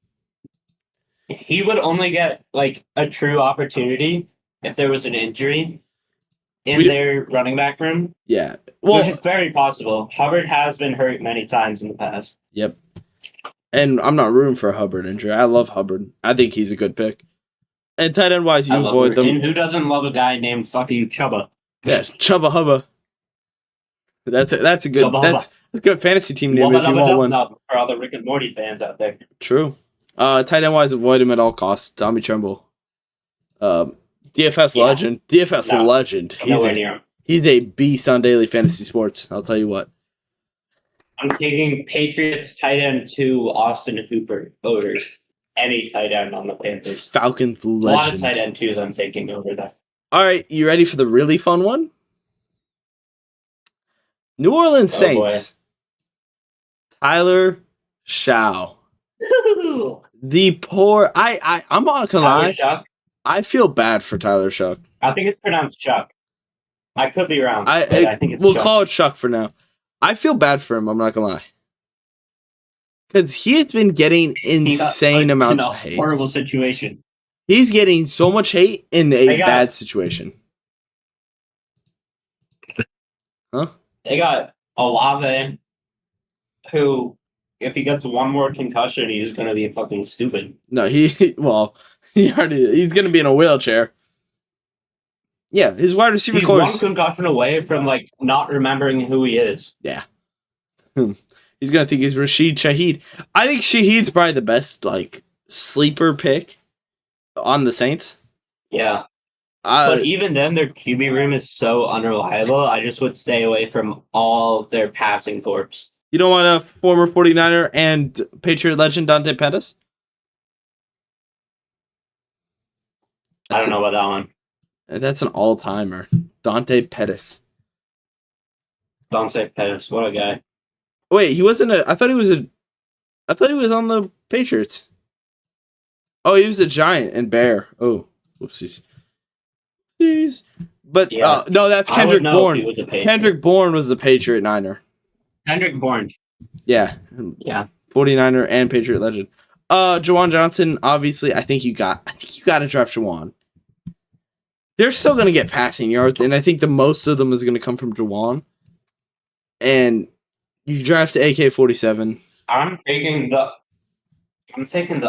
he would only get like a true opportunity if there was an injury in their running back room. Yeah. Well, which is very possible. Hubbard has been hurt many times in the past. Yep. And I'm not rooting for a Hubbard injury. I love Hubbard. I think he's a good pick. And tight end wise, you avoid them. And who doesn't love a guy named fucking Chuba? Yeah, Chuba Hubba. That's a good that's a good fantasy team name if you want one. For all the Rick and Morty fans out there. True. Tight end wise, avoid him at all costs. Tommy Tremble. DFS legend. DFS legend. He's a beast on daily fantasy sports. I'll tell you what. I'm taking Patriots tight end to Austin Hooper over any tight end on the Panthers. Falcons legend. A lot of tight end twos I'm taking over that. All right, you ready for the really fun one? New Orleans Saints. Tyler Shaw. The poor. I'm not gonna lie. Shuck? I feel bad for Tyler Shuck. I think it's pronounced Chuck. I could be wrong. I think it's we'll Shuck. Call it Shuck for now. I feel bad for him. I'm not gonna lie. Because he has been getting insane amounts of hate. Horrible situation. He's getting so much hate in a bad situation. Huh? They got Olave, who, if he gets one more concussion, he's going to be fucking stupid. No, he's going to be in a wheelchair. Yeah, his wide receiver He's one concussion away from, like, not remembering who he is. Yeah. He's going to think he's Rashid Shaheed. I think Shaheed's probably the best, like, sleeper pick on the Saints. Yeah. But even then, their QB room is so unreliable. I just would stay away from all their passing corps. You don't want a former 49er and Patriot legend Dante Pettis? I don't know about that one. That's an all-timer. Dante Pettis. Dante Pettis, what a guy. Wait, he wasn't I thought he was on the Patriots. Oh, he was a Giant and Bear. Oh, whoopsies. Jeez. But Yeah. no, that's I would Kendrick know if he Bourne. was a Patriot. Kendrick Bourne was the Patriot Niner. Kendrick Bourne. Yeah. Yeah. 49er and Patriot legend. Jawan Johnson, obviously, I think you got to draft Jawan. They're still gonna get passing yards, and I think the most of them is gonna come from Jawan. And you draft AK-47. I'm taking the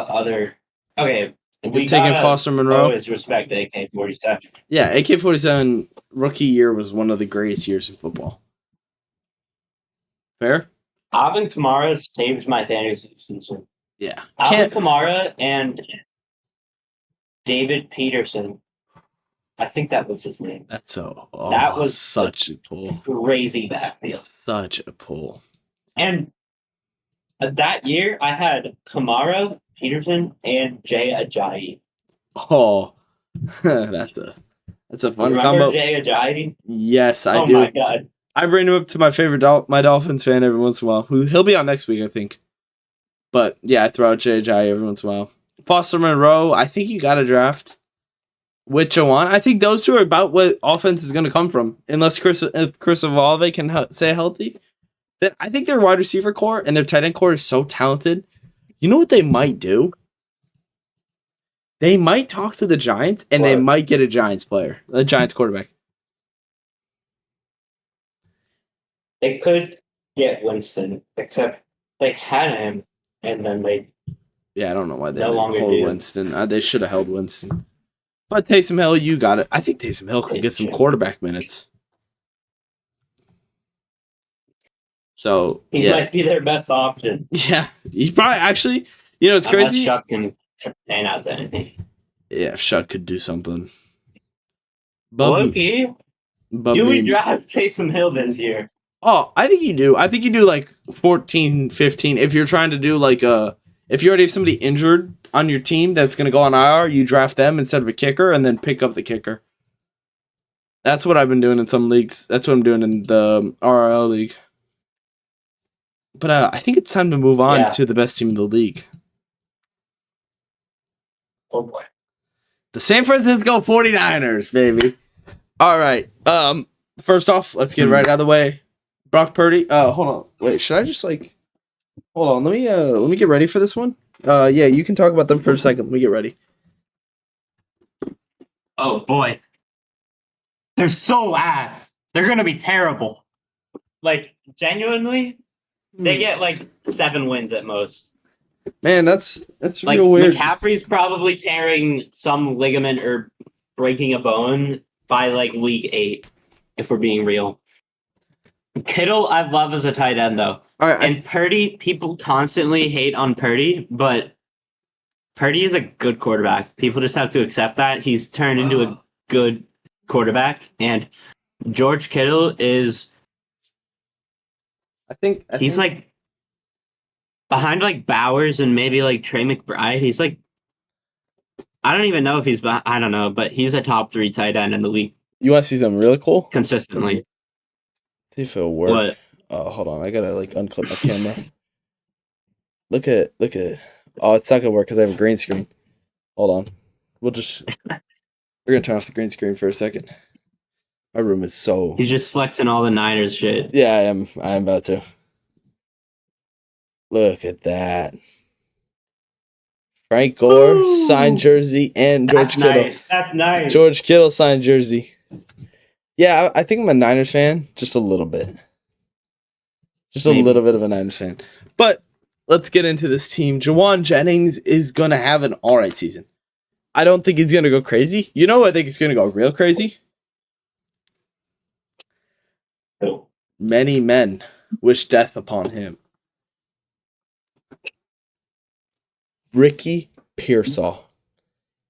other. Okay, You're taking Foster Monroe. Always respect AK-47. Yeah, AK-47 rookie year was one of the greatest years in football. Fair? Alvin Kamara saves my fantasy season. Yeah. Alvin Kamara and David Peterson. I think that was his name. That was such a pull. Crazy backfield. Such a pull. And that year, I had Kamara, Peterson, and Jay Ajayi. Oh, that's a fun Remember combo. Jay Ajayi? Yes, I do. Oh my god! I bring him up to my favorite my Dolphins fan every once in a while. He'll be on next week, I think. But yeah, I throw out Jay Ajayi every once in a while. Foster Monroe, I think you got to draft with Jawan. I think those two are about what offense is going to come from, unless Chris Olave can stay healthy. Then I think their wide receiver core and their tight end core is so talented. You know what they might do? They might talk to the Giants, and they might get a Giants player, a Giants quarterback. They could get Winston, except they had him, and then they. Yeah, I don't know why they no didn't longer hold do. Winston. They should have held Winston. But Taysom Hill, you got it. I think Taysom Hill could get some quarterback minutes. So he might be their best option. Yeah, he probably actually. You know, it's crazy. Shuck can pan out to anything. Yeah, Shuck could do something. Loki, do we draft Taysom Hill this year? Oh, I think you do. I think you do like 14, 15. If you're trying to do like if you already have somebody injured on your team that's going to go on IR, you draft them instead of a kicker and then pick up the kicker. That's what I've been doing in some leagues. That's what I'm doing in the RRL league. But I think it's time to move on to the best team in the league. Oh boy. The San Francisco 49ers, baby. All right. First off, let's get right out of the way. Brock Purdy. Hold on. Wait, should I just hold on, let me get ready for this one. Yeah, you can talk about them for a second. Let me get ready. Oh boy. They're so ass. They're gonna be terrible. Like, genuinely, they get like 7 wins at most. Man, that's like, real weird. McCaffrey's probably tearing some ligament or breaking a bone by like week 8, if we're being real. Kittle, I love as a tight end though. And Purdy, people constantly hate on Purdy, but Purdy is a good quarterback. People just have to accept that. He's turned into a good quarterback. And George Kittle is... I think he's like... behind like Bowers and maybe like Trey McBride. He's like... I don't even know if he's... I don't know, but he's a top 3 tight end in the league. You want to see something really cool? Consistently. See if it'll work. What? Hold on. I gotta like unclip my camera. Look at. Oh, it's not gonna work because I have a green screen. Hold on. We're gonna turn off the green screen for a second. My room is so. He's just flexing all the Niners shit. Yeah, I am. I am about to. Look at that. Frank Gore signed jersey and George Kittle. Nice. That's nice. George Kittle signed jersey. Yeah, I think I'm a Niners fan, just a little bit. Just a little bit of a Niners fan. But let's get into this team. Jawan Jennings is going to have an all right season. I don't think he's going to go crazy. You know, I think he's going to go real crazy. Who? Many men wish death upon him. Ricky Pearsall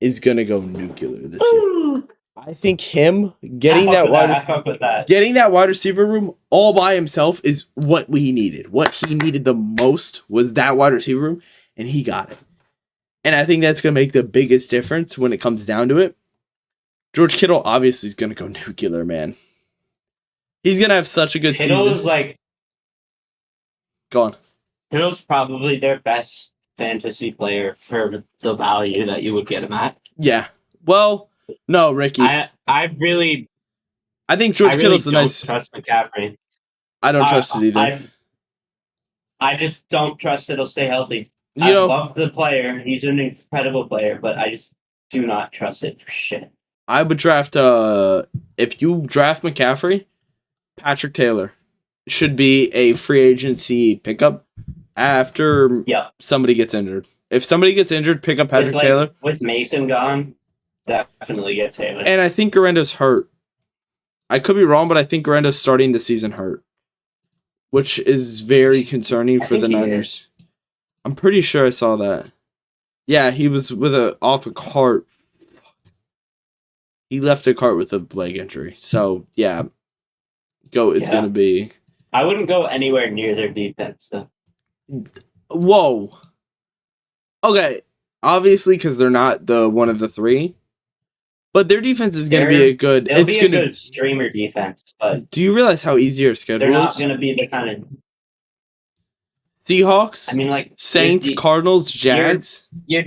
is going to go nuclear this year. I think him I fuck with that. getting that wide receiver room all by himself is what we needed. What he needed the most was that wide receiver room, and he got it. And I think that's going to make the biggest difference when it comes down to it. George Kittle obviously is going to go nuclear, man. He's going to have such a good Kittle's season. Go on. Kittle's probably their best fantasy player for the value that you would get him at. Yeah. Well, no, Ricky. I think George Kittle's the nice. Trust McCaffrey. I don't trust it either. I just don't trust it'll stay healthy. I love the player. He's an incredible player, but I just do not trust it for shit. I would draft if you draft McCaffrey, Patrick Taylor should be a free agency pickup after somebody gets injured. If somebody gets injured, pick up Patrick Taylor. With Mason gone, definitely get Taylor. And I think Garendo's hurt. I could be wrong, but I think Garendo's starting the season hurt, which is very concerning for the Niners. I'm pretty sure I saw that. Yeah, he was off a cart. He left a cart with a leg injury. So, yeah. GOAT is going to be... I wouldn't go anywhere near their defense, though. Whoa. Okay. Obviously, because they're not the one of the three. But their defense is going to be a good... It'll be a good streamer defense, but... Do you realize how easy your schedule is? They're not going to be the kind of... Seahawks? I mean, like... Saints, Cardinals, Jags? Your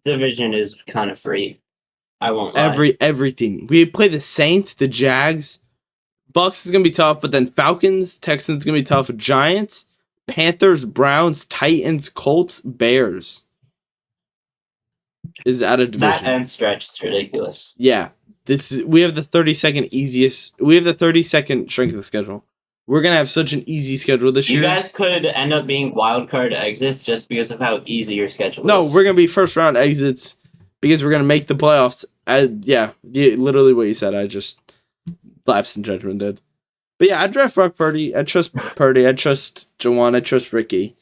division is kind of free. I won't lie. Everything. We play the Saints, the Jags. Bucks is going to be tough, but then Falcons, Texans going to be tough. Giants, Panthers, Browns, Titans, Colts, Bears. Is out of division. That end stretch is ridiculous. Yeah. We have the 32nd easiest. We have the 32nd strength of the schedule. We're going to have such an easy schedule this year. You guys could end up being wildcard exits just because of how easy your schedule is. No, we're going to be first round exits because we're going to make the playoffs. Literally what you said. I just lapsed in judgment, dude. But yeah, I draft Brock Purdy. I trust Purdy. I trust Jawan. I trust Ricky.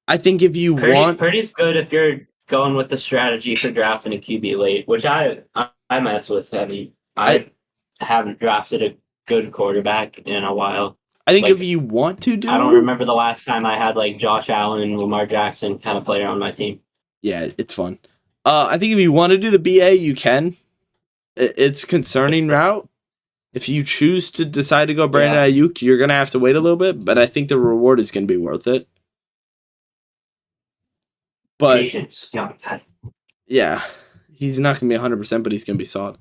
I think if you want... Purdy's good if you're going with the strategy for drafting a QB late, which I mess with heavy. I haven't drafted a good quarterback in a while. I think if you want to do... I don't remember the last time I had like Josh Allen, Lamar Jackson kind of player on my team. Yeah, it's fun. I think if you want to do the BA, you can. It's concerning route. If you choose to decide to go Brandon Ayuk, you're going to have to wait a little bit, but I think the reward is going to be worth it. But patience. Yeah. He's not going to be 100%, but he's going to be solid.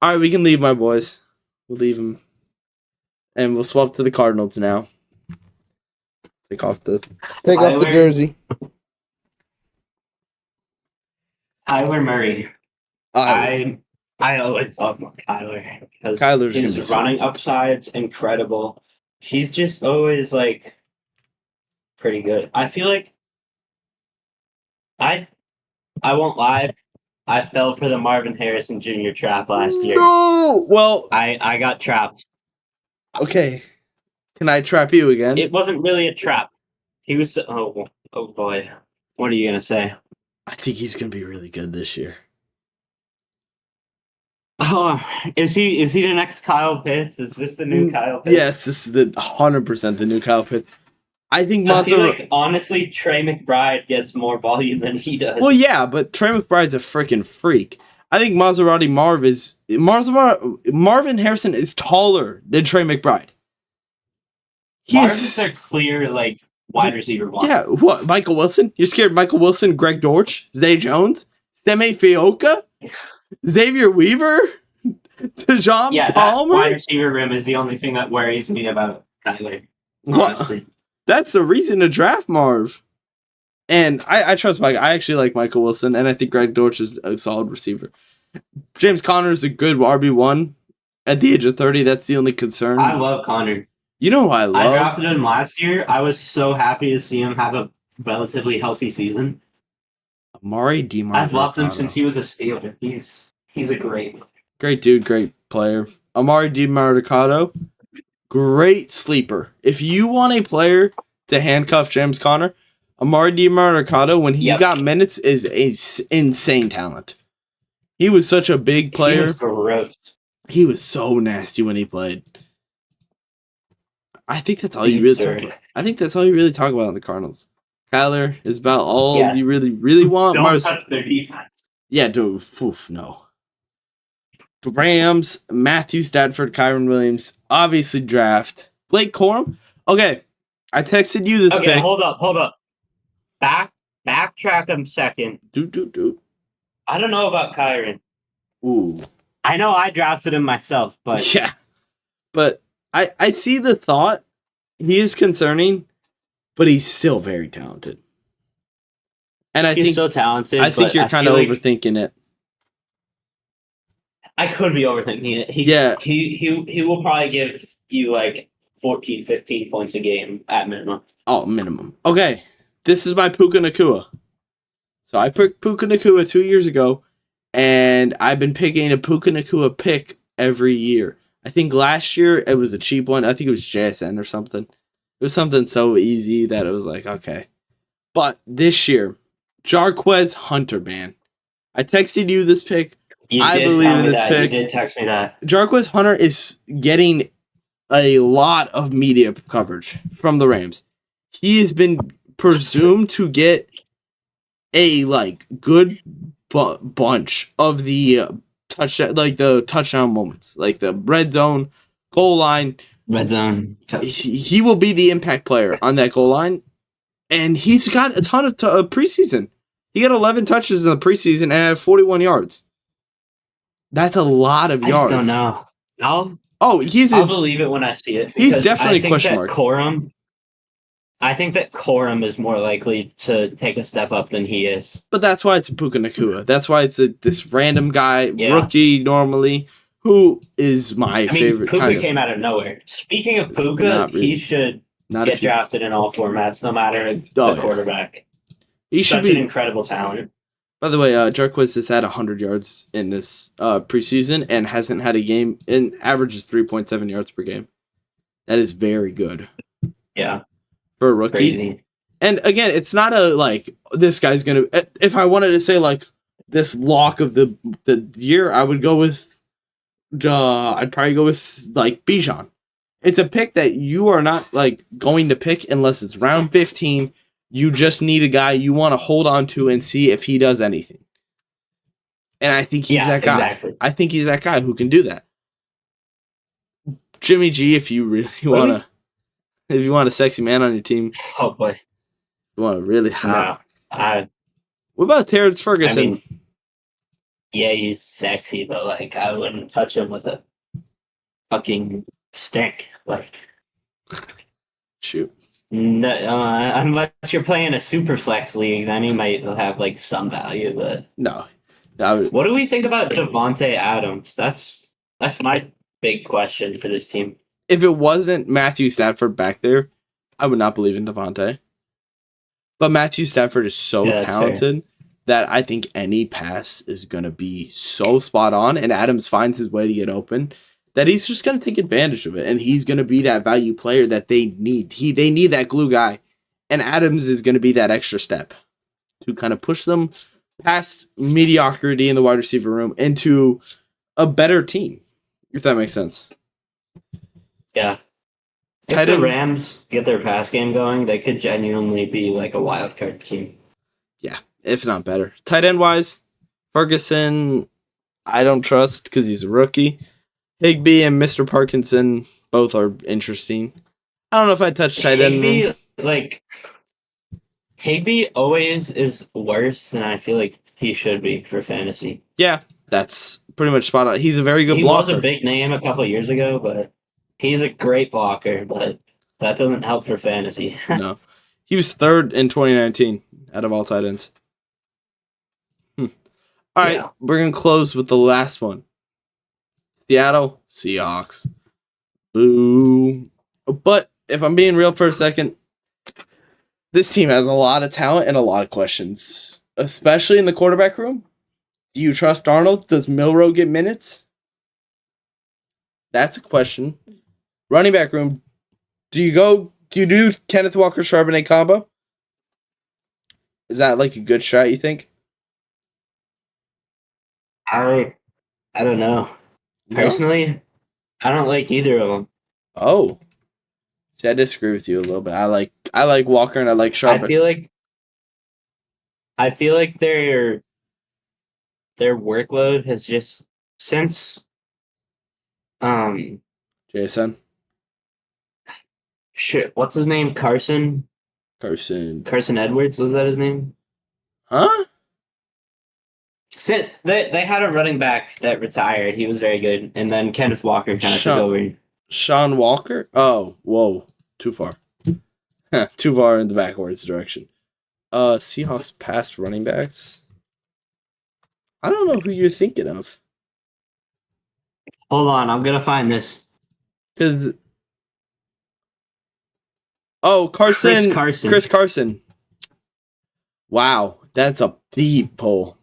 All right, we can leave, my boys. We'll leave him. And we'll swap to the Cardinals now. Take off the jersey. Kyler Murray. I always love Kyler because his running upside's incredible. He's just always like pretty good. I feel like I won't lie. I fell for the Marvin Harrison Jr. trap last year. No! Well, I got trapped. Okay. Can I trap you again? It wasn't really a trap. He was... Oh boy. What are you going to say? I think he's going to be really good this year. Oh, is he the next Kyle Pitts? Is this the new Kyle Pitts? Yes, this is 100% the new Kyle Pitts. I think I feel like, honestly, Trey McBride gets more volume than he does. Well, yeah, but Trey McBride's a freaking freak. I think Marvin Harrison is taller than Trey McBride. Marvin's their clear, wide receiver one. Yeah, what? Michael Wilson? You're scared of Michael Wilson, Greg Dortch, Zay Jones, Stemme Fioka, Xavier Weaver, Dejon Palmer? That wide receiver room is the only thing that worries me about Kyler, honestly. That's the reason to draft Marv. And I trust Mike. I actually like Michael Wilson, and I think Greg Dortch is a solid receiver. James Conner is a good RB1 at the age of 30. That's the only concern. I love Conner. You know who I love? I drafted him last year. I was so happy to see him have a relatively healthy season. Amari DeMarco. I've loved him since he was a Steeler. He's a great dude, great player. Amari DeMarco, great sleeper. If you want a player to handcuff James Conner, Amari DeMarco, when he got minutes, is insane talent. He was such a big He player. was gross. He was so nasty when he played. I think that's all you really talk about. I think that's all you really talk about on the Cardinals. Kyler is about all you really, really want. Don't touch their defense. Yeah, dude. Oof, no. The Rams, Matthew Stafford, Kyron Williams, obviously draft. Blake Corum? Okay. I texted you this pick. Hold up. Backtrack a second. Do. I don't know about Kyron. Ooh. I know I drafted him myself, but yeah. But I see the thought. He is concerning, but he's still very talented. And he's so talented. I think you're kind of overthinking it. I could be overthinking it. He will probably give you like 14, 15 points a game at minimum. Oh, minimum. Okay. This is my Puka Nacua. So I picked Puka Nacua 2 years ago, and I've been picking a Puka Nacua pick every year. I think last year it was a cheap one. I think it was JSN or something. It was something so easy that it was like, okay. But this year, Jarquez Hunter, man. I texted you this pick. I believe in this pick. You did text me that. Jarquez Hunter is getting a lot of media coverage from the Rams. He has been presumed to get a good bunch of the touchdown moments, like the red zone, goal line. Red zone. He will be the impact player on that goal line, and he's got a ton of preseason. He got 11 touches in the preseason and had 41 yards. That's a lot of yards. I just don't know. I'll believe it when I see it. He's definitely a question mark. I think that Corum is more likely to take a step up than he is. But that's why it's Puka Nacua. That's why it's this random guy, rookie normally, who is my favorite. Puka came out of nowhere. Speaking of Puka, he should get drafted in all formats, no matter the quarterback. He's such an incredible talent. By the way, Jarquez has had 100 yards in this preseason and hasn't had a game, and averages 3.7 yards per game. That is very good. Yeah. For a rookie. Crazy. And again, it's not this guy's going to... If I wanted to say, this lock of the year, I would go with... I'd probably go with, Bijan. It's a pick that you are not, going to pick unless it's round 15. You just need a guy you want to hold on to and see if he does anything. And I think he's that guy. Exactly. I think he's that guy who can do that. Jimmy G, if you really want to... If you want a sexy man on your team. Oh, boy. You want a really hot... No, what about Terrence Ferguson? Yeah, he's sexy, but, I wouldn't touch him with a fucking stick. Shoot. No, unless you're playing a super flex league, then he might have some value. But no, what do we think about Devontae Adams? That's my big question for this team. If it wasn't Matthew Stafford back there, I would not believe in Devontae. But Matthew Stafford is so talented that I think any pass is going to be so spot on, and Adams finds his way to get open, that he's just going to take advantage of it, and he's going to be that value player that they need. They need that glue guy, and Adams is going to be that extra step to kind of push them past mediocrity in the wide receiver room into a better team, if that makes sense. Yeah. If the Rams get their pass game going, they could genuinely be a wild card team. Yeah, if not better. Tight end wise, Ferguson, I don't trust because he's a rookie. Higbee and Mr. Parkinson both are interesting. I don't know if I'd touch tight end. Higbee always is worse than I feel like he should be for fantasy. Yeah, that's pretty much spot on. He's a very good blocker. He was a big name a couple years ago, but he's a great blocker, but that doesn't help for fantasy. No. He was third in 2019 out of all tight ends. All right, we're going to close with the last one. Seattle Seahawks. Boo. But if I'm being real for a second, this team has a lot of talent and a lot of questions, especially in the quarterback room. Do you trust Darnold? Does Milroe get minutes? That's a question. Running back room. Do you do Kenneth Walker Charbonnet combo? Is that a good shot, you think? I don't know. No. Personally, I don't like either of them. Oh, see, I disagree with you a little bit. I like Walker and I like I Sharp. feel like I feel like their workload has just since um Jason shit, what's his name? Carson. Carson Edwards, was that his name? Huh? They had a running back that retired. He was very good, and then Kenneth Walker kind of took Sean over. Sean Walker. Oh, whoa, too far. Too far in the backwards direction. Seahawks past running backs. I don't know who you're thinking of. Hold on, I'm gonna find this. Cause Chris Carson, Carson. Chris Carson. Wow, that's a deep pull.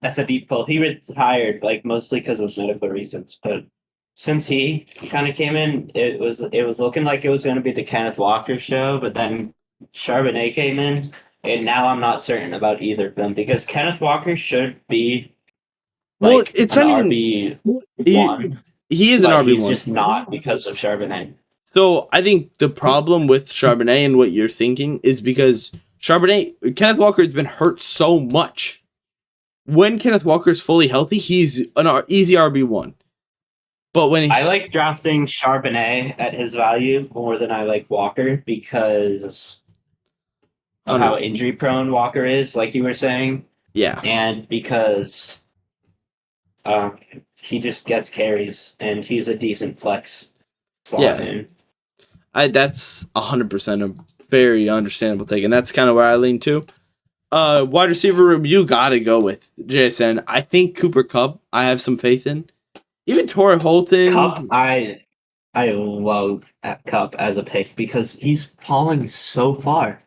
That's a deep pull. He retired like mostly because of medical reasons, but since he kind of came in, it was looking like it was going to be the Kenneth Walker show, but then Charbonnet came in, and now I'm not certain about either of them because Kenneth Walker should be Well, like it's an not even RB he. one, He is an but RB he's one. just not because of Charbonnet. So I think the problem with Charbonnet and what you're thinking is because Kenneth Walker has been hurt so much. When Kenneth Walker is fully healthy, he's an easy RB1. But when I like drafting Charbonnet at his value more than I like Walker because of how under, injury prone Walker is, like you were saying, yeah, and because um, he just gets carries and he's a decent flex slot yeah, in. that's 100% a very understandable take, and that's kind of where I lean to. Wide receiver room, you gotta go with JSN. I think Cooper Kupp, I have some faith in. Even Torrey Cup, Holton, I love at Cup as a pick because he's falling so far.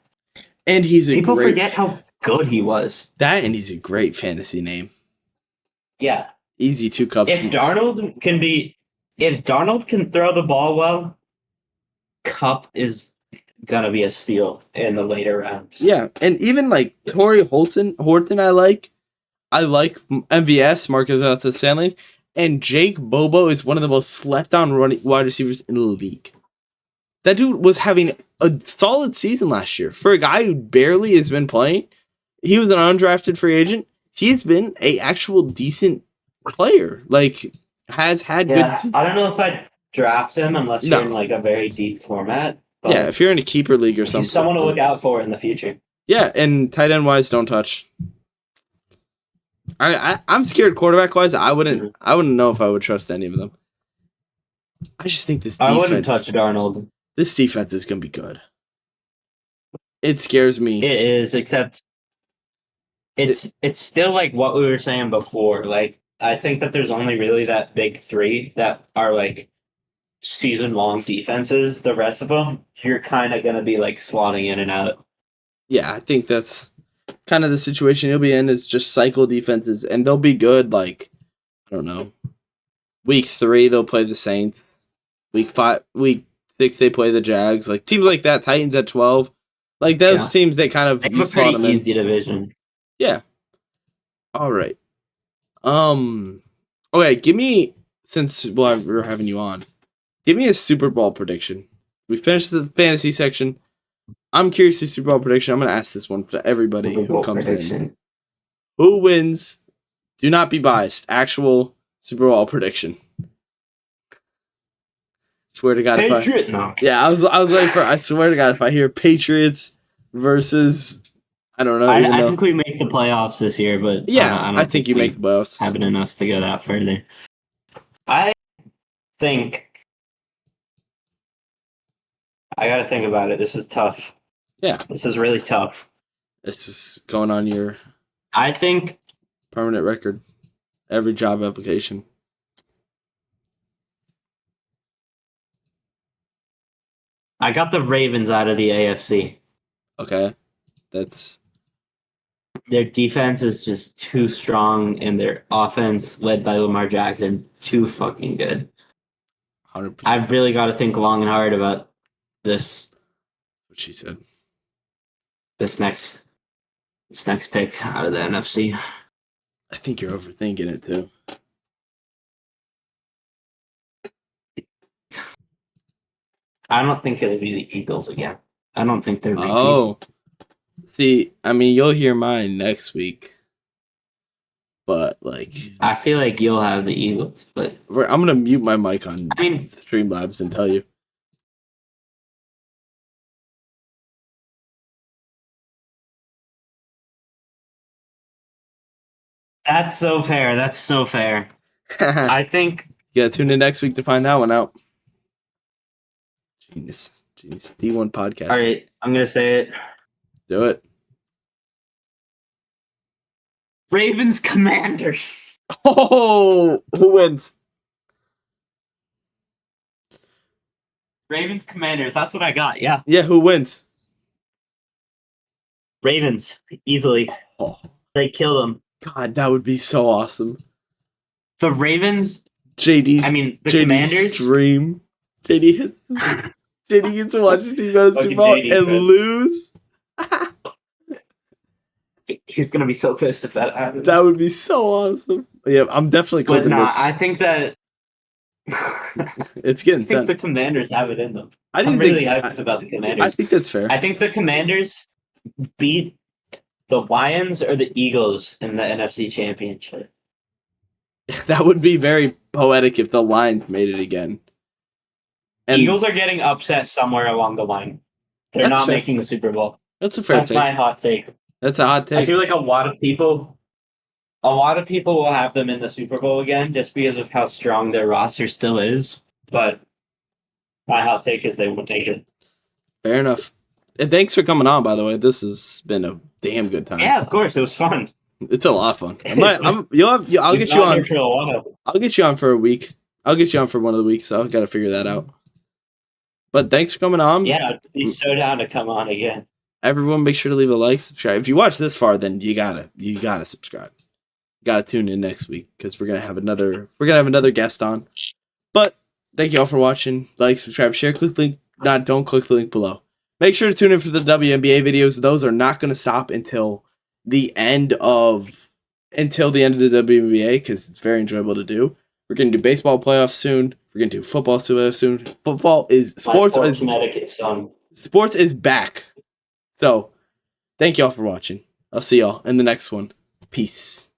and he's a People great forget how good he was. that, and he's a great fantasy name. Yeah, Easy two cups. if Darnold can be, if Darnold can throw the ball well, Cup is gonna be a steal in the later rounds. Yeah, and even like Torrey Horton, I like MVS, Marcus Valdes Stanley, and Jake Bobo is one of the most slept on running wide receivers in the league. That dude was having a solid season last year for a guy who barely has been playing. He was an undrafted free agent. He's been a actual decent player. Like has had good. Yeah, I don't know if I'd draft him unless you're in No, like a very deep format, yeah, but if you're in a keeper league or he's something. someone to look out for in the future. Yeah, and tight end wise, don't touch. I'm scared quarterback wise. Mhm. I wouldn't know if I would trust any of them. I just think I wouldn't touch Darnold. this defense is gonna be good. It scares me. It is, except It, it's still like what we were saying before. Like I think that there's only really that big three that are like season long defenses. The rest of them, you're kind of gonna be like slotting in and out. yeah, I think that's kind of the situation you'll be in is just cycle defenses, and they'll be good. Like I don't know, week 3 they'll play the Saints. Week 6 they play the Jags. Like teams like that, Titans at 12. Like those Yeah, teams, they kind of they you have a slot pretty them in. easy division. Yeah. All right. Okay, give me since we're having you on. Give me a Super Bowl prediction. We finished the fantasy section. I'm curious to Super Bowl prediction. I'm going to ask this one to everybody Super who Bowl comes in. prediction. Who wins? Do not be biased. Actual Super Bowl prediction. Swear to God, Patriot, no. I was waiting for. I swear to God, if I hear Patriots versus, I don't know, even I though. think we make the playoffs this year, but Yeah, I I don't think think you make we the playoffs. have it in us to go that further. I think I got to think about it. This is tough. Yeah, This is really tough. it's just going on your I think permanent record. Every job application. I got the Ravens out of the AFC. Okay, that's Their defense is just too strong, and their offense, led by Lamar Jackson, too fucking good. 100% I've really got to think long and hard about this what she said. this next this next pick out of the NFC. I think you're overthinking it too. I don't think it'll be the Eagles again. I don't think they're repeating. Oh, see, I mean, you'll hear mine next week, but like, I feel like you'll have the Eagles, but I'm gonna mute my mic on I mean, Streamlabs and tell you. that's so fair. That's so fair. I think you gotta tune in next week to find that one out. Genius, D1 podcast. All right, I'm gonna say it. Do it. Ravens Commanders. Oh, who wins? Ravens Commanders. That's what I got. Yeah. Yeah, who wins? Ravens easily. Oh, They kill them. God, that would be so awesome. The Ravens. JD's. I mean, the JD's Commanders. Stream. JD gets to watch his team go to Super Bowl and lose. He's gonna be so pissed if that happens. That would be so awesome. Yeah, I'm definitely clicking this. I think that it's getting. I think the Commanders have it in them. I'm really hyped about the Commanders. I think that's fair. I think the Commanders beat the Lions or the Eagles in the NFC Championship. That would be very poetic if the Lions made it again. And Eagles are getting upset somewhere along the line. They're not making the Super Bowl. That's a fair take. That's my hot take. That's a hot take. I feel like a lot of people will have them in the Super Bowl again just because of how strong their roster still is. But my hot take is they would take it. Fair enough. And thanks for coming on, by the way. This has been a damn good time. Yeah, of course. It was fun. It's a lot of fun. I'll get you on. I'll get you on for a week. I'll get you on for one of the weeks. So I've got to figure that out. But thanks for coming on. Yeah, I'd be so down to come on again. Everyone, make sure to leave a like, subscribe. If you watch this far, then you gotta subscribe. You gotta tune in next week because we're gonna have another guest on. But thank you all for watching. Like, subscribe, share, click the link. Don't click the link below. Make sure to tune in for the WNBA videos. Those are not gonna stop until the end of the WNBA because it's very enjoyable to do. We're gonna do baseball playoffs soon. We're gonna do football soon. Sports is back. So, thank y'all for watching. I'll see y'all in the next one. Peace.